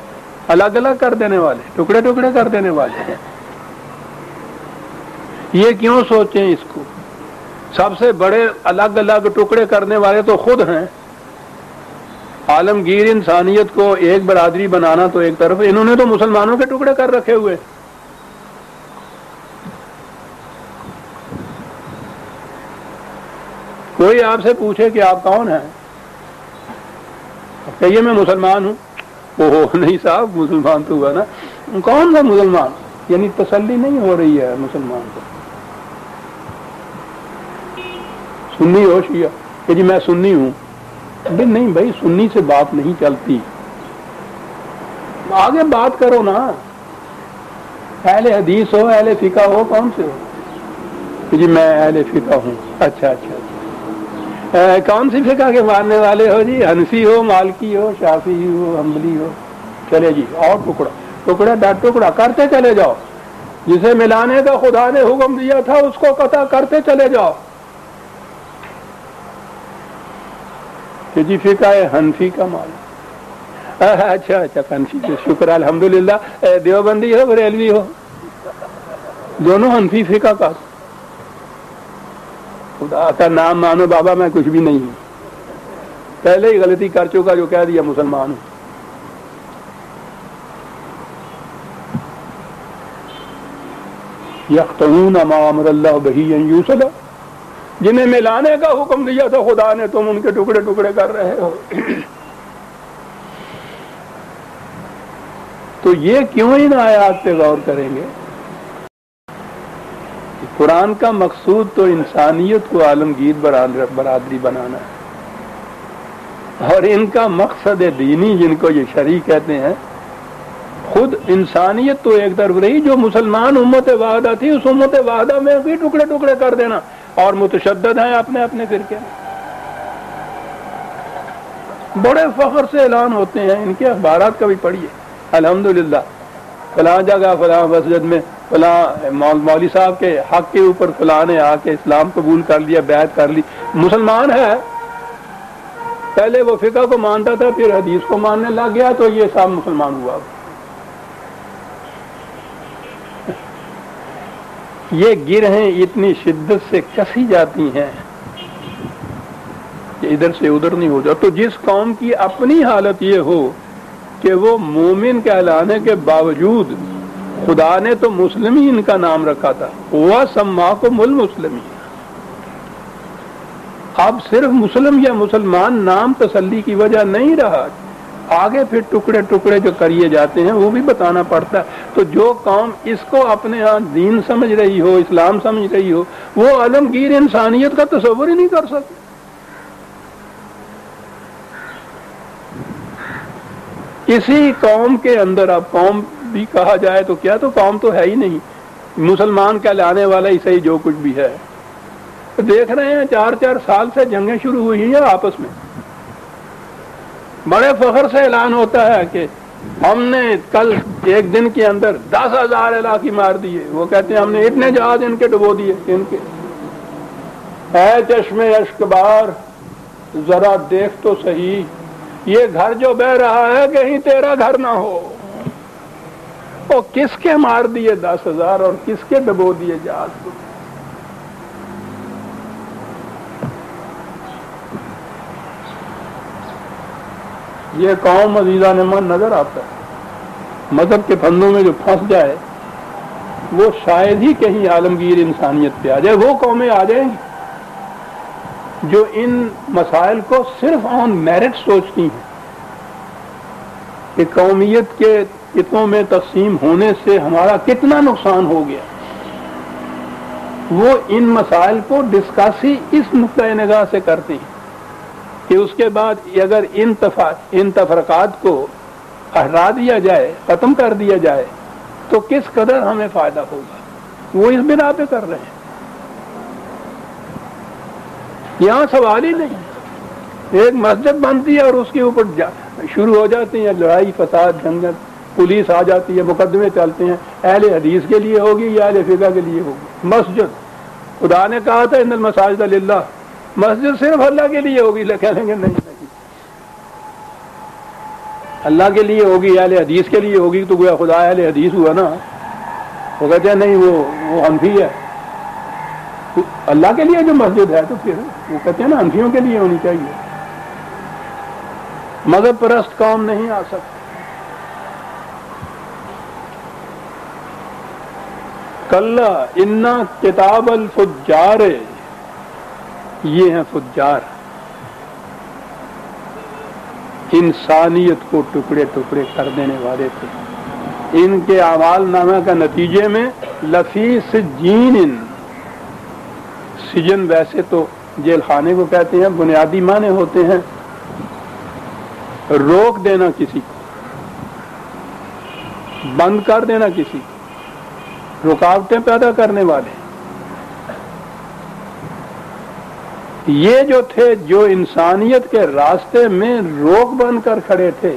الگ الگ کر دینے والے، ٹکڑے ٹکڑے کر دینے والے ہیں۔ یہ کیوں سوچیں اس کو؟ سب سے بڑے الگ الگ ٹکڑے کرنے والے تو خود ہیں۔ عالمگیر انسانیت کو ایک برادری بنانا تو ایک طرف، انہوں نے تو مسلمانوں کے ٹکڑے کر رکھے ہوئے. کوئی آپ سے پوچھے کہ آپ کون ہیں، کہیے میں مسلمان ہوں. اوہ نہیں صاحب، مسلمان تو ہوا نا. کون سا مسلمان؟ یعنی تسلی نہیں ہو رہی ہے مسلمان کو. سنی ہو شیعہ کہ جی میں سنی ہوں. نہیں بھائی، سنی سے بات نہیں چلتی، آگے بات کرو نا. اہل حدیث ہو، اہل فقہ ہو، کون سے ہو کہ جی میں اہل فقہ ہوں. اچھا، کون سی فقہ کے ماننے والے ہو جی؟ حنفی ہو، مالکی ہو، شافعی ہو، حنبلی ہو. چلے جی، اور ٹکڑا ڈٹ ٹکڑا کرتے چلے جاؤ. جسے ملانے کا خدا نے حکم دیا تھا اس کو قطع کرتے چلے جاؤ کہ جی فقہ حنفی کا مال. اچھا حنفی، شکر الحمدللہ. دیوبندی ہو، بریلوی ہو، دونوں حنفی فقہ کا. خدا کا نام مانو بابا، میں کچھ بھی نہیں ہوں. پہلے ہی غلطی کر چکا جو کہہ دیا مسلمان ہوں. یقطعون ما امر اللہ بہ ان یوصل، جنہیں ملانے کا حکم دیا تھا خدا نے، تم ان کے ٹکڑے ٹکڑے کر رہے ہو. تو یہ کیوں ان آیات پہ غور کریں گے؟ قرآن کا مقصود تو انسانیت کو عالمگیر برادری بنانا ہے، اور ان کا مقصد دینی جن کو یہ شرع کہتے ہیں، خود انسانیت تو ایک طرف رہی، جو مسلمان امت واحدہ تھی اس امت واحدہ میں بھی ٹکڑے ٹکڑے کر دینا، اور متشدد ہیں اپنے اپنے فرقے میں. بڑے فخر سے اعلان ہوتے ہیں، ان کے اخبارات کا بھی پڑھیے. الحمدللہ فلاں جگہ فلاں مسجد میں فلاں مولوی صاحب کے حق کے اوپر فلاں نے آ کے اسلام قبول کر لیا، بیعت کر لی. مسلمان ہے، پہلے وہ فقہ کو مانتا تھا، پھر حدیث کو ماننے لگ گیا، تو یہ صاحب مسلمان ہوا. یہ گرہیں اتنی شدت سے کسی جاتی ہیں کہ ادھر سے ادھر نہیں ہو جاتا. تو جس قوم کی اپنی حالت یہ ہو کہ وہ مومن کہلانے کے باوجود خدا نے تو مسلمین کا نام رکھا تھا، وَسَمَّاكُمُ الْمُسْلِمِينَ، اب صرف مسلم یا مسلمان نام تسلی کی وجہ نہیں رہا، آگے پھر ٹکڑے ٹکڑے جو کریے جاتے ہیں وہ بھی بتانا پڑتا ہے. تو جو قوم اس کو اپنے ہاں دین سمجھ رہی ہو، اسلام سمجھ رہی ہو، وہ عالمگیر انسانیت کا تصور ہی نہیں کر سکتی. اسی قوم کے اندر، اب قوم بھی کہا جائے تو کیا، تو قوم تو ہے ہی نہیں، مسلمان کہلانے والا ہی صحیح جو کچھ بھی ہے. دیکھ رہے ہیں 4 سال سے جنگیں شروع ہوئی ہیں آپس میں. بڑے فخر سے اعلان ہوتا ہے کہ ہم نے کل ایک دن کے اندر 10,000 علاقی مار دیے. وہ کہتے ہیں ہم نے اتنے جہاز ان کے ڈبو دیے. ان کے اے چشم اشک بار ذرا دیکھ تو صحیح، یہ گھر جو بہ رہا ہے کہیں تیرا گھر نہ ہو. وہ کس کے مار دیے 10,000 اور کس کے ڈبو دیے جہاز کو؟ یہ قوم عزیزہ نمان نظر آتا ہے. مذہب کے پھندوں میں جو پھنس جائے وہ شاید ہی کہیں عالمگیر انسانیت پہ آ جائے. وہ قومیں آ جائیں گی جو ان مسائل کو صرف آن میرٹ سوچتی ہیں کہ قومیت کے کتوں میں تقسیم ہونے سے ہمارا کتنا نقصان ہو گیا. وہ ان مسائل کو ڈسکس ہی اس نقطۂ نگاہ سے کرتے ہیں کہ اس کے بعد اگر ان تفرقات کو ہٹا دیا جائے، ختم کر دیا جائے تو کس قدر ہمیں فائدہ ہوگا. وہ اس بنا پہ کر رہے ہیں. یہاں سوال ہی نہیں. ایک مسجد بنتی ہے اور اس کے اوپر شروع ہو جاتی ہیں لڑائی فساد جنگل، پولیس آ جاتی ہے، مقدمے چلتے ہیں. اہل حدیث کے لیے ہوگی یا اہل فقہ کے لیے ہوگی؟ مسجد، خدا نے کہا تھا ان المساجد للہ، مسجد صرف اللہ کے لیے ہوگی. کہیں گے نہیں، اللہ کے لیے ہوگی، اہل حدیث کے لیے ہوگی تو گویا خدا اہل حدیث ہوا نا. وہ کہتے ہیں نہیں وہ حنفی ہے. اللہ کے لیے جو مسجد ہے تو پھر وہ کہتے ہیں نا حنفیوں کے لیے ہونی چاہیے. مذہب پرست قوم نہیں آ سکتی. کلا انا کتاب الفجار، یہ ہیں فجار، انسانیت کو ٹکڑے ٹکڑے کر دینے والے تھے. ان کے اعمال نامہ کا نتیجے میں لفی سجین، سجن ویسے تو جیل خانے کو کہتے ہیں، بنیادی معنی ہوتے ہیں روک دینا کسی کو، بند کر دینا کسی کو، رکاوٹیں پیدا کرنے والے. یہ جو تھے جو انسانیت کے راستے میں روک بن کر کھڑے تھے،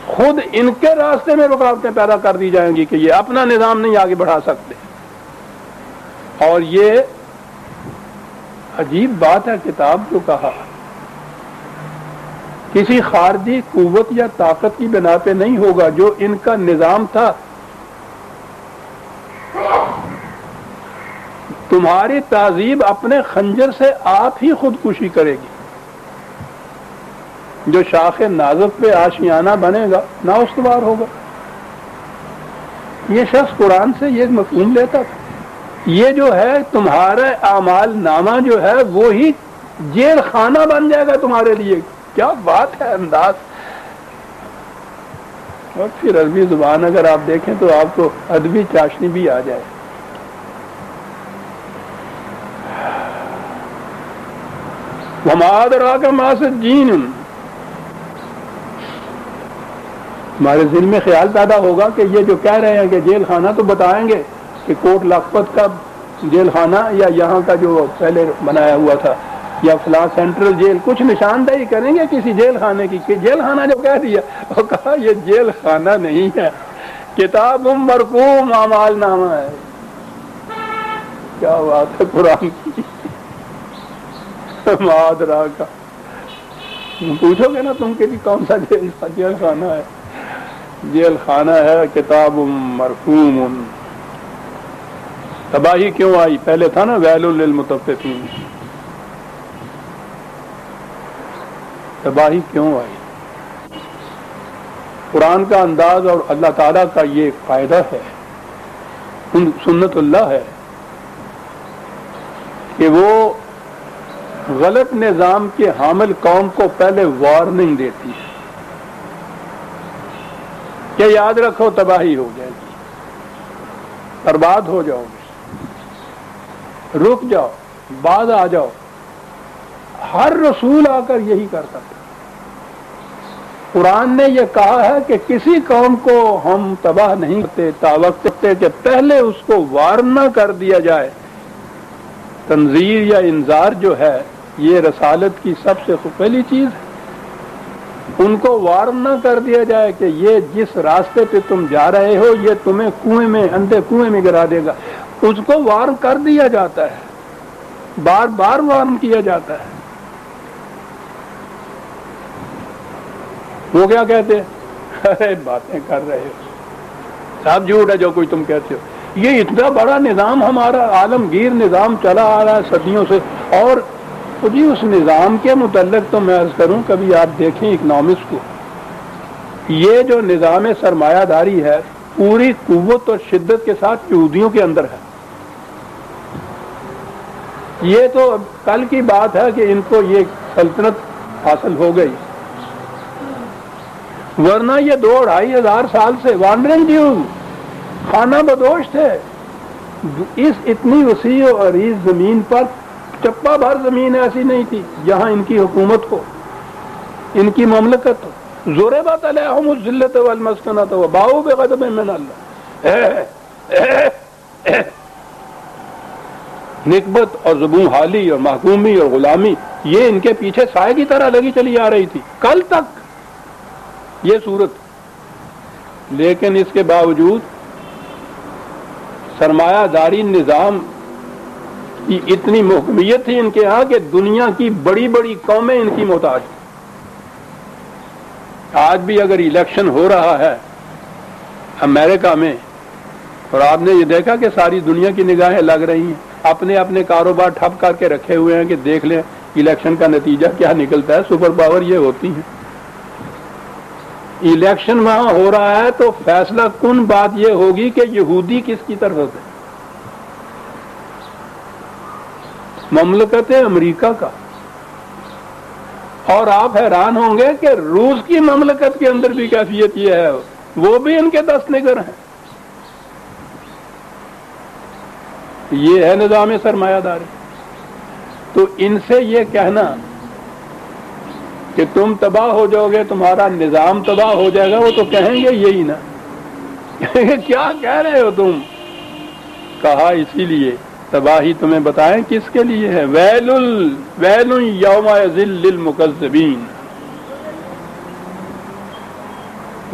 خود ان کے راستے میں رکاوٹیں پیدا کر دی جائیں گی کہ یہ اپنا نظام نہیں آگے بڑھا سکتے. اور یہ عجیب بات ہے، کتاب جو کہا کسی خارجی قوت یا طاقت کی بنا پہ نہیں ہوگا. جو ان کا نظام تھا، تمہاری تہذیب اپنے خنجر سے آپ ہی خودکشی کرے گی. جو شاخ نازک پہ آشیانہ بنے گا نہ استوار ہوگا. یہ شخص قرآن سے یہ مفہوم لیتا تھا. یہ جو ہے تمہارا اعمال نامہ جو ہے وہی جیل خانہ بن جائے گا تمہارے لیے. کیا بات ہے انداز. اور پھر عربی زبان اگر آپ دیکھیں تو آپ کو ادبی چاشنی بھی آ جائے. وما ادراک ما سجین، ہمارے ذہن میں خیال پیدا ہوگا کہ یہ جو کہہ رہے ہیں کہ جیل خانہ، تو بتائیں گے کہ کوٹ لکھپت کا جیل خانہ یا یہاں کا جو پہلے بنایا ہوا تھا یا فلاں سینٹرل جیل، کچھ نشاندہی کریں گے کسی جیل خانے کی کہ جیل خانہ جو کہہ دیا، وہ کہا یہ جیل خانہ نہیں ہے، کتاب مرقوم اعمال نامہ ہے. کیا بات ہے قرآن کی. مادرا کا پوچھو گے نا تم کہ کون سا جیل خانہ ہے؟ جیل خانہ ہے کتاب مرقوم. تباہی کیوں آئی؟ پہلے تھا نا ویل للمطففین. تباہی کیوں آئی؟ قرآن کا انداز اور اللہ تعالیٰ کا یہ فائدہ ہے، سنت اللہ ہے کہ وہ غلط نظام کے حامل قوم کو پہلے وارننگ دیتی ہے کہ یاد رکھو تباہی ہو جائے گی، برباد ہو جاؤ گے، رک جاؤ، بعد آ جاؤ. ہر رسول آ کر یہی کرتا تھا. قرآن نے یہ کہا ہے کہ کسی قوم کو ہم تباہ نہیں کرتے تاوقت کہ پہلے اس کو وارن نہ کر دیا جائے. تنذیر یا انذار جو ہے یہ رسالت کی سب سے پہلی چیز ہے. ان کو وارن نہ کر دیا جائے کہ یہ جس راستے پہ تم جا رہے ہو یہ تمہیں کنویں میں، اندھے کنویں میں گرا دے گا. اس کو وارن کر دیا جاتا ہے، بار بار وارن کیا جاتا ہے. وہ کیا کہتے ہیں؟ ارے باتیں کر رہے ہو، سب جھوٹ ہے جو کچھ تم کہتے ہو. یہ اتنا بڑا نظام ہمارا عالمگیر نظام چلا آ رہا ہے صدیوں سے. اور جی اس نظام کے متعلق تو میں عرض کروں، کبھی آپ دیکھیں اکنامکس کو، یہ جو نظام سرمایہ داری ہے پوری قوت اور شدت کے ساتھ یہودیوں کے اندر ہے. یہ تو کل کی بات ہے کہ ان کو یہ سلطنت حاصل ہو گئی، ورنہ یہ 2-2,500 سال سے وانڈرنگ جیوز، خانہ بدوش تھے. اس اتنی وسیع و عریض زمین پر چپا بھر زمین ایسی نہیں تھی جہاں ان کی حکومت ہو، ان کی مملکت ہو. ضربت علیہم الذلۃ والمسکنۃ وباؤوا بغضب من اللہ. نکبت اور زبوں حالی اور محکومی اور غلامی یہ ان کے پیچھے سائے کی طرح لگی چلی آ رہی تھی کل تک یہ صورت. لیکن اس کے باوجود سرمایہ داری نظام کی اتنی محکمیت تھی ان کے ہاں کہ دنیا کی بڑی بڑی قومیں ان کی محتاج. آج بھی اگر الیکشن ہو رہا ہے امریکہ میں اور آپ نے یہ دیکھا کہ ساری دنیا کی نگاہیں لگ رہی ہیں، اپنے اپنے کاروبار ٹھپ کر کے رکھے ہوئے ہیں کہ دیکھ لیں الیکشن کا نتیجہ کیا نکلتا ہے؟ سپر پاور یہ ہوتی ہیں. الیکشن وہاں ہو رہا ہے تو فیصلہ کن بات یہ ہوگی کہ یہودی کس کی طرف سے؟ مملکت امریکہ کا. اور آپ حیران ہوں گے کہ روس کی مملکت کے اندر بھی کیفیت یہ ہے، وہ بھی ان کے دست نگر ہیں. یہ ہے نظام سرمایہ داری. تو ان سے یہ کہنا کہ تم تباہ ہو جاؤ گے، تمہارا نظام تباہ ہو جائے گا، وہ تو کہیں گے یہی نا. کیا کہہ رہے ہو تم؟ کہا اسی لیے تباہی تمہیں بتائیں کس کے لیے ہے. ویل یومئذ للمکذبین.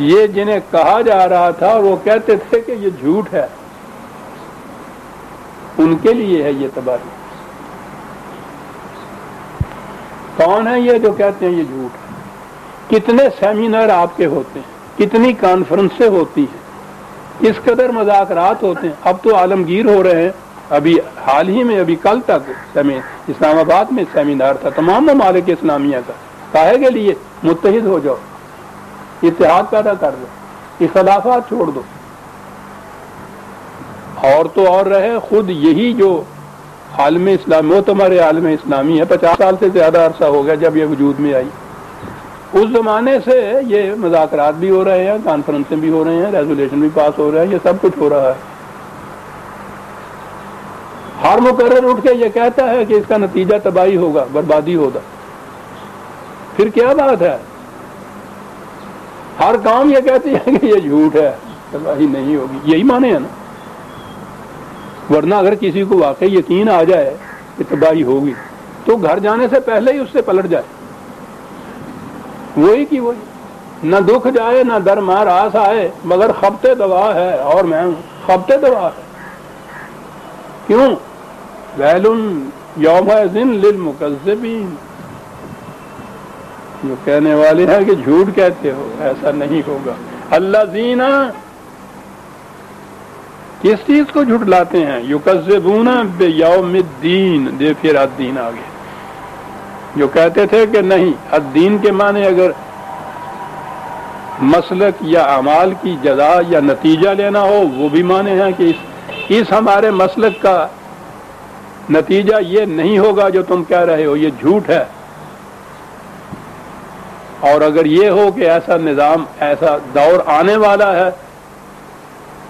یہ جنہیں کہا جا رہا تھا اور وہ کہتے تھے کہ یہ جھوٹ ہے، ان کے لیے ہے یہ تباہی. کون ہے یہ جو کہتے ہیں یہ جھوٹ ہے؟ کتنے سیمینار آپ کے ہوتے ہیں، کتنی کانفرنسیں ہوتی ہیں، کس قدر مذاکرات ہوتے ہیں. اب تو عالمگیر ہو رہے ہیں. ابھی حال ہی میں، ابھی کل تک اسلام آباد میں سیمینار تھا تمام ممالک اسلامیہ کا. کاہے کے لیے؟ متحد ہو جاؤ، اتحاد پیدا کر دو، اختلافات چھوڑ دو. اور تو اور رہے خود یہی جو عالم اسلام، معتمر عالم اسلامی ہے، 50 سال سے زیادہ عرصہ ہو گیا جب یہ وجود میں آئی. اس زمانے سے یہ مذاکرات بھی ہو رہے ہیں، کانفرنسیں بھی ہو رہے ہیں، ریزولیشن بھی پاس ہو رہا ہے، یہ سب کچھ ہو رہا ہے. ہر مقرر اٹھ کے یہ کہتا ہے کہ اس کا نتیجہ تباہی ہوگا، بربادی ہوگا. پھر کیا بات ہے؟ ہر کام یہ کہتی ہے کہ یہ جھوٹ ہے، تباہی نہیں ہوگی. یہی مانے ہیں نا. ورنہ اگر کسی کو واقعی یقین آ جائے کہ تباہی ہوگی تو گھر جانے سے پہلے ہی اس سے پلٹ جائے. وہی کی وہی. نہ دکھ جائے نہ درمار آس آئے، مگر خبتے دوا ہے اور میں ہوں. خبتے دوا ہے. کیوں؟ ویل یومئذ للمکذبین. جو کہنے والے ہیں کہ جھوٹ کہتے ہو، ایسا نہیں ہوگا. الذین، کس چیز کو جھٹلاتے ہیں؟ یکذبون بیوم الدین. دے پھر الدین آگے. جو کہتے تھے کہ نہیں، الدین کے معنی اگر مسلک یا اعمال کی جزا یا نتیجہ لینا ہو، وہ بھی معنی ہیں کہ اس ہمارے مسلک کا نتیجہ یہ نہیں ہوگا جو تم کہہ رہے ہو، یہ جھوٹ ہے. اور اگر یہ ہو کہ ایسا نظام، ایسا دور آنے والا ہے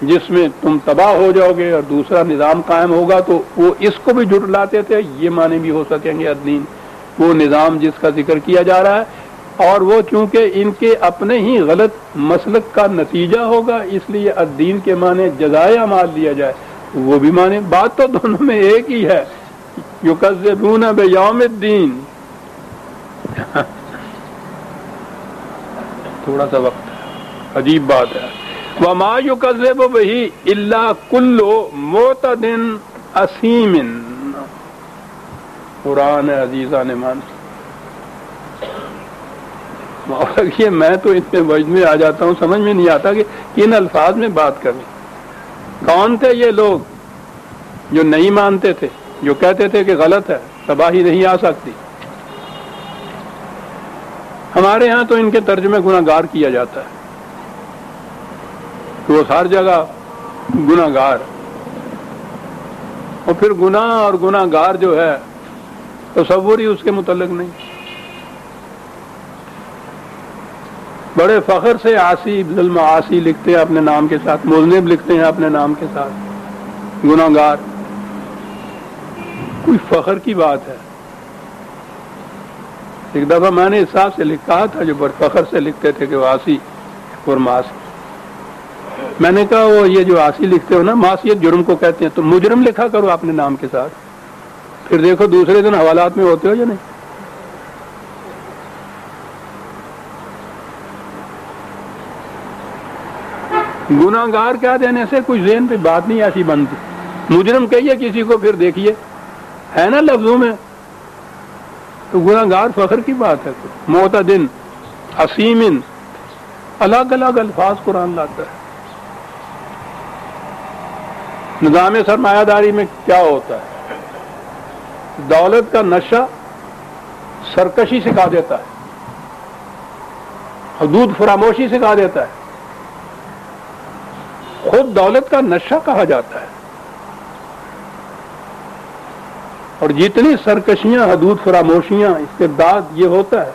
جس میں تم تباہ ہو جاؤ گے اور دوسرا نظام قائم ہوگا، تو وہ اس کو بھی جھٹلاتے تھے. یہ معنی بھی ہو سکیں گے الدین، وہ نظام جس کا ذکر کیا جا رہا ہے. اور وہ چونکہ ان کے اپنے ہی غلط مسلک کا نتیجہ ہوگا، اس لیے الدین کے معنی جزائے اعمال لیا جائے. وہ بھی معنی، بات تو دونوں میں ایک ہی ہے. یکذبون بیوم الدین. تھوڑا سا وقت ہے، عجیب بات ہے. وما یکذب بہ الا کل معتد اثیم. قرآن عزیزان مان. یہ میں تو اس میں وجد میں آ جاتا ہوں، سمجھ میں نہیں آتا کہ کن الفاظ میں بات کریں. کون تھے یہ لوگ جو نہیں مانتے تھے، جو کہتے تھے کہ غلط ہے، تباہی نہیں آ سکتی؟ ہمارے ہاں تو ان کے ترجمے گناہ گار کیا جاتا ہے. تو وہ ہر جگہ گناہ گار، اور پھر گناہ اور گناہ گار جو ہے تصور ہی اس کے متعلق نہیں. بڑے فخر سے عاصی بالمعاصی لکھتے ہیں اپنے نام کے ساتھ، مذنب لکھتے ہیں اپنے نام کے ساتھ، گناہ گار. کوئی فخر کی بات ہے؟ ایک دفعہ میں نے اس صاحب سے لکھا تھا جو بڑے فخر سے لکھتے تھے کہ وہ عاصی اور معاصی. میں نے کہا وہ یہ جو عاصی لکھتے ہو نا، معصیت جرم کو کہتے ہیں، تو مجرم لکھا کرو اپنے نام کے ساتھ، پھر دیکھو دوسرے دن حوالات میں ہوتے ہو یا نہیں. گناہ گار کہہ دینے سے کوئی ذہن پہ بات نہیں ایسی بنتی. مجرم کہیے کسی کو، پھر دیکھیے ہے نا لفظوں میں. تو گناہ گار فخر کی بات ہے. معتدن، اثیمن، الگ الگ الفاظ قرآن لاتا ہے. نظام سرمایہ داری میں کیا ہوتا ہے؟ دولت کا نشہ سرکشی سکھا دیتا ہے، حدود فراموشی سکھا دیتا ہے، خود دولت کا نشہ کہا جاتا ہے۔ اور جتنی سرکشیاں، حدود فراموشیاں، استبداد یہ ہوتا ہے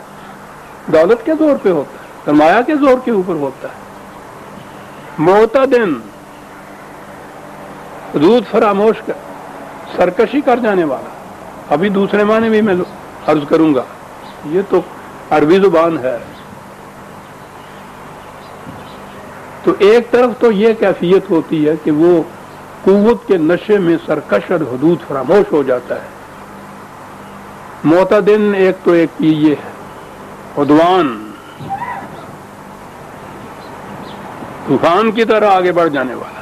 دولت کے زور پہ ہوتا ہے، سرمایہ کے زور کے اوپر ہوتا ہے۔ معتدن، حدود فراموش کر، سرکشی کر جانے والا، ابھی دوسرے معنی بھی میں عرض کروں گا، یہ تو عربی زبان ہے۔ تو ایک طرف تو یہ کیفیت ہوتی ہے کہ وہ قوت کے نشے میں سرکش اور حدود فراموش ہو جاتا ہے۔ معتدن ایک تو ایک یہ ہے عدوان، طوفان کی طرح آگے بڑھ جانے والا۔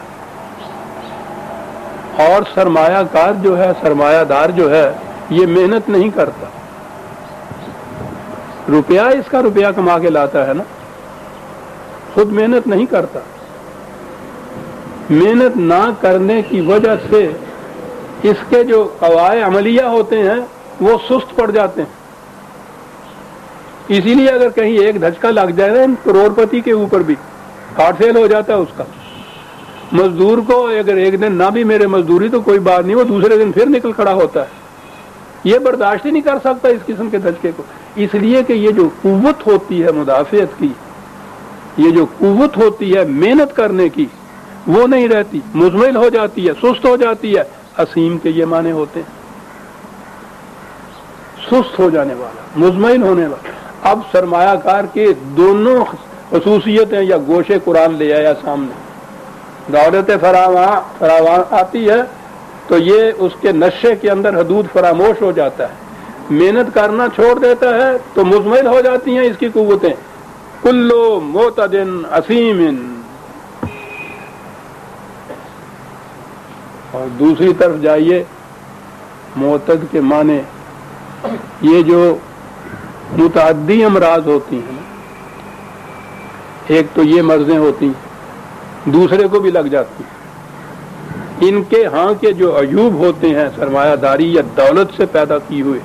اور سرمایہ کار جو ہے، سرمایہ دار جو ہے، یہ محنت نہیں کرتا، روپیہ اس کا روپیہ کما کے لاتا ہے نا، خود محنت نہیں کرتا۔ محنت نہ کرنے کی وجہ سے اس کے جو قواعد عملیہ ہوتے ہیں وہ سست پڑ جاتے ہیں۔ اسی لیے اگر کہیں ایک دھچکا لگ جائے نا کروڑ پتی کے اوپر بھی، ہارٹ فیل ہو جاتا ہے اس کا۔ مزدور کو اگر ایک دن نہ بھی میرے مزدوری تو کوئی بات نہیں، وہ دوسرے دن پھر نکل کھڑا ہوتا ہے، یہ برداشت ہی نہیں کر سکتا اس قسم کے دھچکے کو۔ اس لیے کہ یہ جو قوت ہوتی ہے مدافعت کی، یہ جو قوت ہوتی ہے محنت کرنے کی، وہ نہیں رہتی، مزمل ہو جاتی ہے، سست ہو جاتی ہے۔ اسیم کے یہ معنی ہوتے ہیں، سست ہو جانے والا، مزمل ہونے والا۔ اب سرمایہ کار کے دونوں خصوصیتیں یا گوشے قرآن لے آیا سامنے۔ دولت فراوان آتی ہے تو یہ اس کے نشے کے اندر حدود فراموش ہو جاتا ہے، محنت کرنا چھوڑ دیتا ہے تو مزمل ہو جاتی ہیں اس کی قوتیں۔ کلو معتدن اسیم۔ اور دوسری طرف جائیے، معتد کے معنی یہ جو متعدی امراض ہوتی ہیں، ایک تو یہ مرضیں ہوتی ہیں، دوسرے کو بھی لگ جاتی ہیں۔ ان کے ہاں کے جو عیوب ہوتے ہیں سرمایہ داری یا دولت سے پیدا کی ہوئے،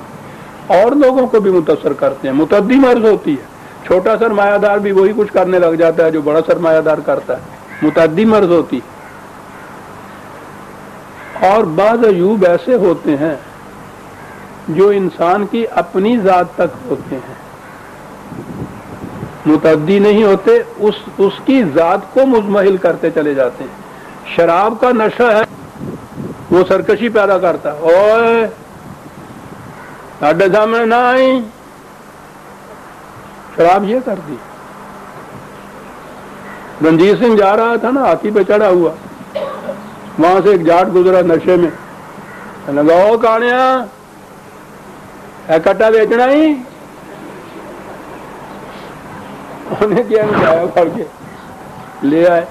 اور لوگوں کو بھی متاثر کرتے ہیں۔ متعدی مرض ہوتی ہے، چھوٹا سرمایہ دار بھی وہی کچھ کرنے لگ جاتا ہے جو بڑا سرمایہ دار کرتا ہے، متعدی مرض ہوتی ہے۔ اور بعض عیوب ایسے ہوتے ہیں جو انسان کی اپنی ذات تک ہوتے ہیں، متعدی نہیں ہوتے، اس کی ذات کو مزمحل کرتے چلے جاتے ہیں۔ شراب کا نشہ ہے، وہ سرکشی پیدا کرتا ہے، اوئے ساڈے سامنے نہ آئی، شراب یہ کرتی۔ رنجیت سنگھ جا رہا تھا نا ہاتھی پہ چڑھا ہوا، وہاں سے ایک جاٹ گزرا نشے میں، لگاؤ کانیا کٹا بیچنا ہی، انہیں کیا نکایا پڑ کے لے آئے۔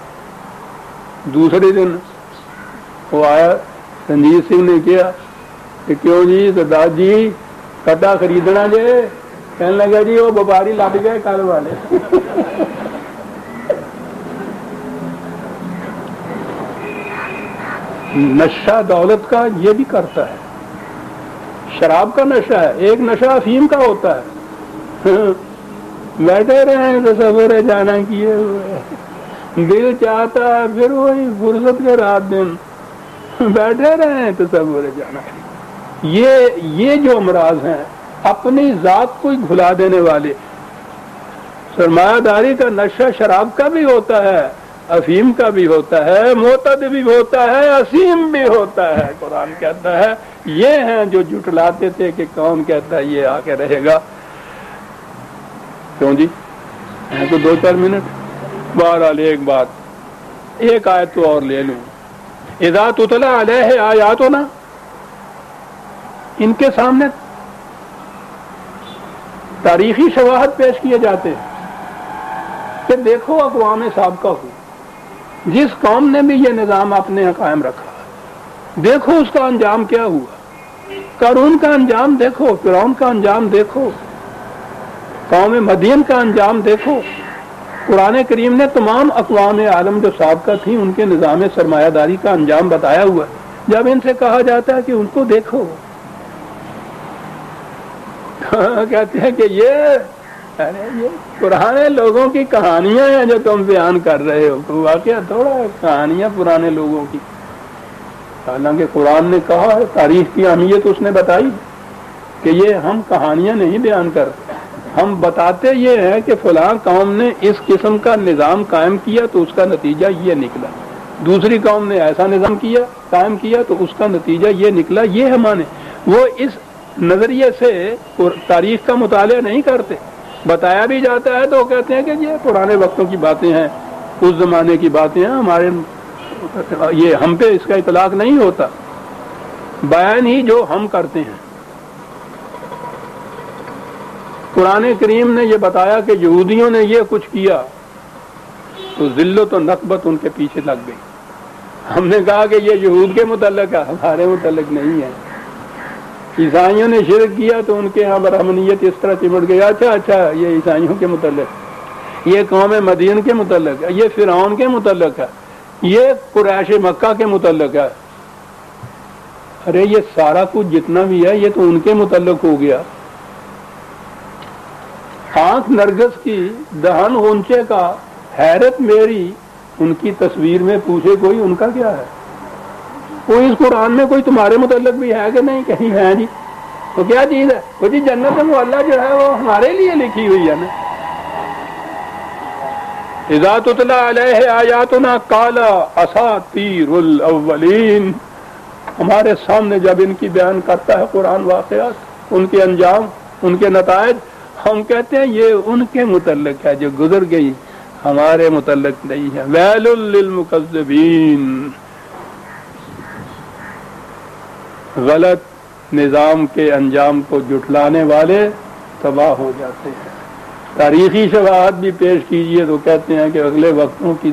دوسرے دن وہ آیا، رنجیت سنگھ نے کیا کہ کیوں جی سردار جی کٹا خریدنا جے؟ کہنے لگا جی وہ وپاری لگ گئے کل والے۔ نشہ دولت کا یہ بھی کرتا ہے، شراب کا نشہ ہے، ایک نشہ افیم کا ہوتا ہے، بیٹھے رہے تصور جانا کیے ہوئے، دل چاہتا ہے پھر وہی فرصت کے رات دن بیٹھے رہے تصور جانا۔ یہ جو امراض ہیں اپنی ذات کو ہی بھلا دینے والے۔ سرمایہ داری کا نشہ شراب کا بھی ہوتا ہے، افیم کا بھی ہوتا ہے، معتد بھی ہوتا ہے، اسیم بھی ہوتا ہے۔ قرآن کہتا ہے یہ ہیں جو جھٹلاتے تھے کہ کون کہتا ہے یہ آ کے رہے گا۔ کیوں جی میں تو 2-4 منٹ، بہرحال ایک بات، ایک آیت تو اور لے لوں۔ اذا تتلی علیہ آیاتنا، ان کے سامنے تاریخی شواہد پیش کیے جاتے ہیں کہ دیکھو اقوام سابقہ کو، جس قوم نے بھی یہ نظام اپنے یہاں قائم رکھا، دیکھو اس کا انجام کیا ہوا۔ قارون کا انجام دیکھو، فرعون کا انجام دیکھو، قوم مدین کا انجام دیکھو۔ قرآن کریم نے تمام اقوام عالم جو سابقہ تھیں ان کے نظام سرمایہ داری کا انجام بتایا ہوا ہے۔ جب ان سے کہا جاتا ہے کہ ان کو دیکھو، کہتے ہیں کہ یہ پرانے لوگوں کی کہانیاں ہیں جو تم بیان کر رہے ہو، واقعہ تھوڑا کہانیاں پرانے لوگوں کی. حالانکہ قرآن نے کہا ہے، تاریخ کی اہمیت اس نے بتائی کہ یہ ہم کہانیاں نہیں بیان کرتے، ہم بتاتے یہ ہیں کہ فلاں قوم نے اس قسم کا نظام قائم کیا تو اس کا نتیجہ یہ نکلا، دوسری قوم نے ایسا نظام قائم کیا تو اس کا نتیجہ یہ نکلا. یہ ہے معنی. وہ اس نظریے سے تاریخ کا مطالعہ نہیں کرتے. بتایا بھی جاتا ہے تو وہ کہتے ہیں کہ یہ پرانے وقتوں کی باتیں ہیں، اس زمانے کی باتیں ہیں، ہمارے یہ ہم پہ اس کا اطلاق نہیں ہوتا، بیان ہی جو ہم کرتے ہیں. قرآن کریم نے یہ بتایا کہ یہودیوں نے یہ کچھ کیا تو ذلت و نقبت ان کے پیچھے لگ گئی. ہم نے کہا کہ یہ یہود کے متعلق ہے، ہمارے متعلق نہیں ہے. عیسائیوں نے شرک کیا تو ان کے یہاں برہمنیت اس طرح چمٹ گئی. اچھا یہ عیسائیوں کے متعلق، یہ قوم مدین کے متعلق ہے، یہ فرعون کے متعلق ہے، یہ قریش مکہ کے متعلق ہے. ارے یہ سارا کچھ جتنا بھی ہے یہ تو ان کے متعلق ہو گیا. آنکھ نرگس کی، دہن غنچے کا، حیرت میری، ان کی تصویر میں پوچھے کوئی ان کا کیا ہے؟ کوئی اس قرآن میں کوئی تمہارے متعلق بھی ہے کہ نہیں؟ کہیں ہے جی. تو کیا چیز ہے وہ جی؟ جنت معلیٰ جو ہے وہ ہمارے لیے لکھی ہوئی ہے نا. اذا تتلی علیہ آیاتنا قال اساطیر الاولین. ہمارے سامنے جب ان کی بیان کرتا ہے قرآن واقعات، ان کے انجام، ان کے نتائج، ہم کہتے ہیں یہ ان کے متعلق ہے جو گزر گئی، ہمارے متعلق نہیں ہے. ویل للمکذبین. غلط نظام کے انجام کو جھٹلانے والے تباہ ہو جاتے ہیں. تاریخی شواہد بھی پیش کیجئے تو کہتے ہیں کہ اگلے وقتوں کی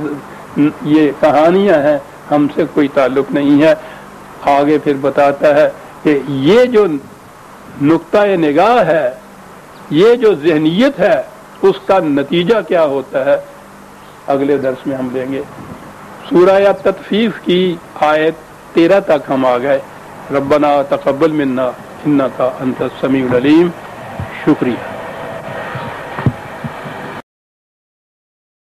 یہ کہانیاں ہیں، ہم سے کوئی تعلق نہیں ہے. آگے پھر بتاتا ہے کہ یہ جو نقطہ نگاہ ہے، یہ جو ذہنیت ہے، اس کا نتیجہ کیا ہوتا ہے اگلے درس میں ہم لیں گے. سورہ تطفیف کی آیت 13 تک ہم آ گئے. ربنا تقبل منا انک انت السمیع العلیم. شکریہ.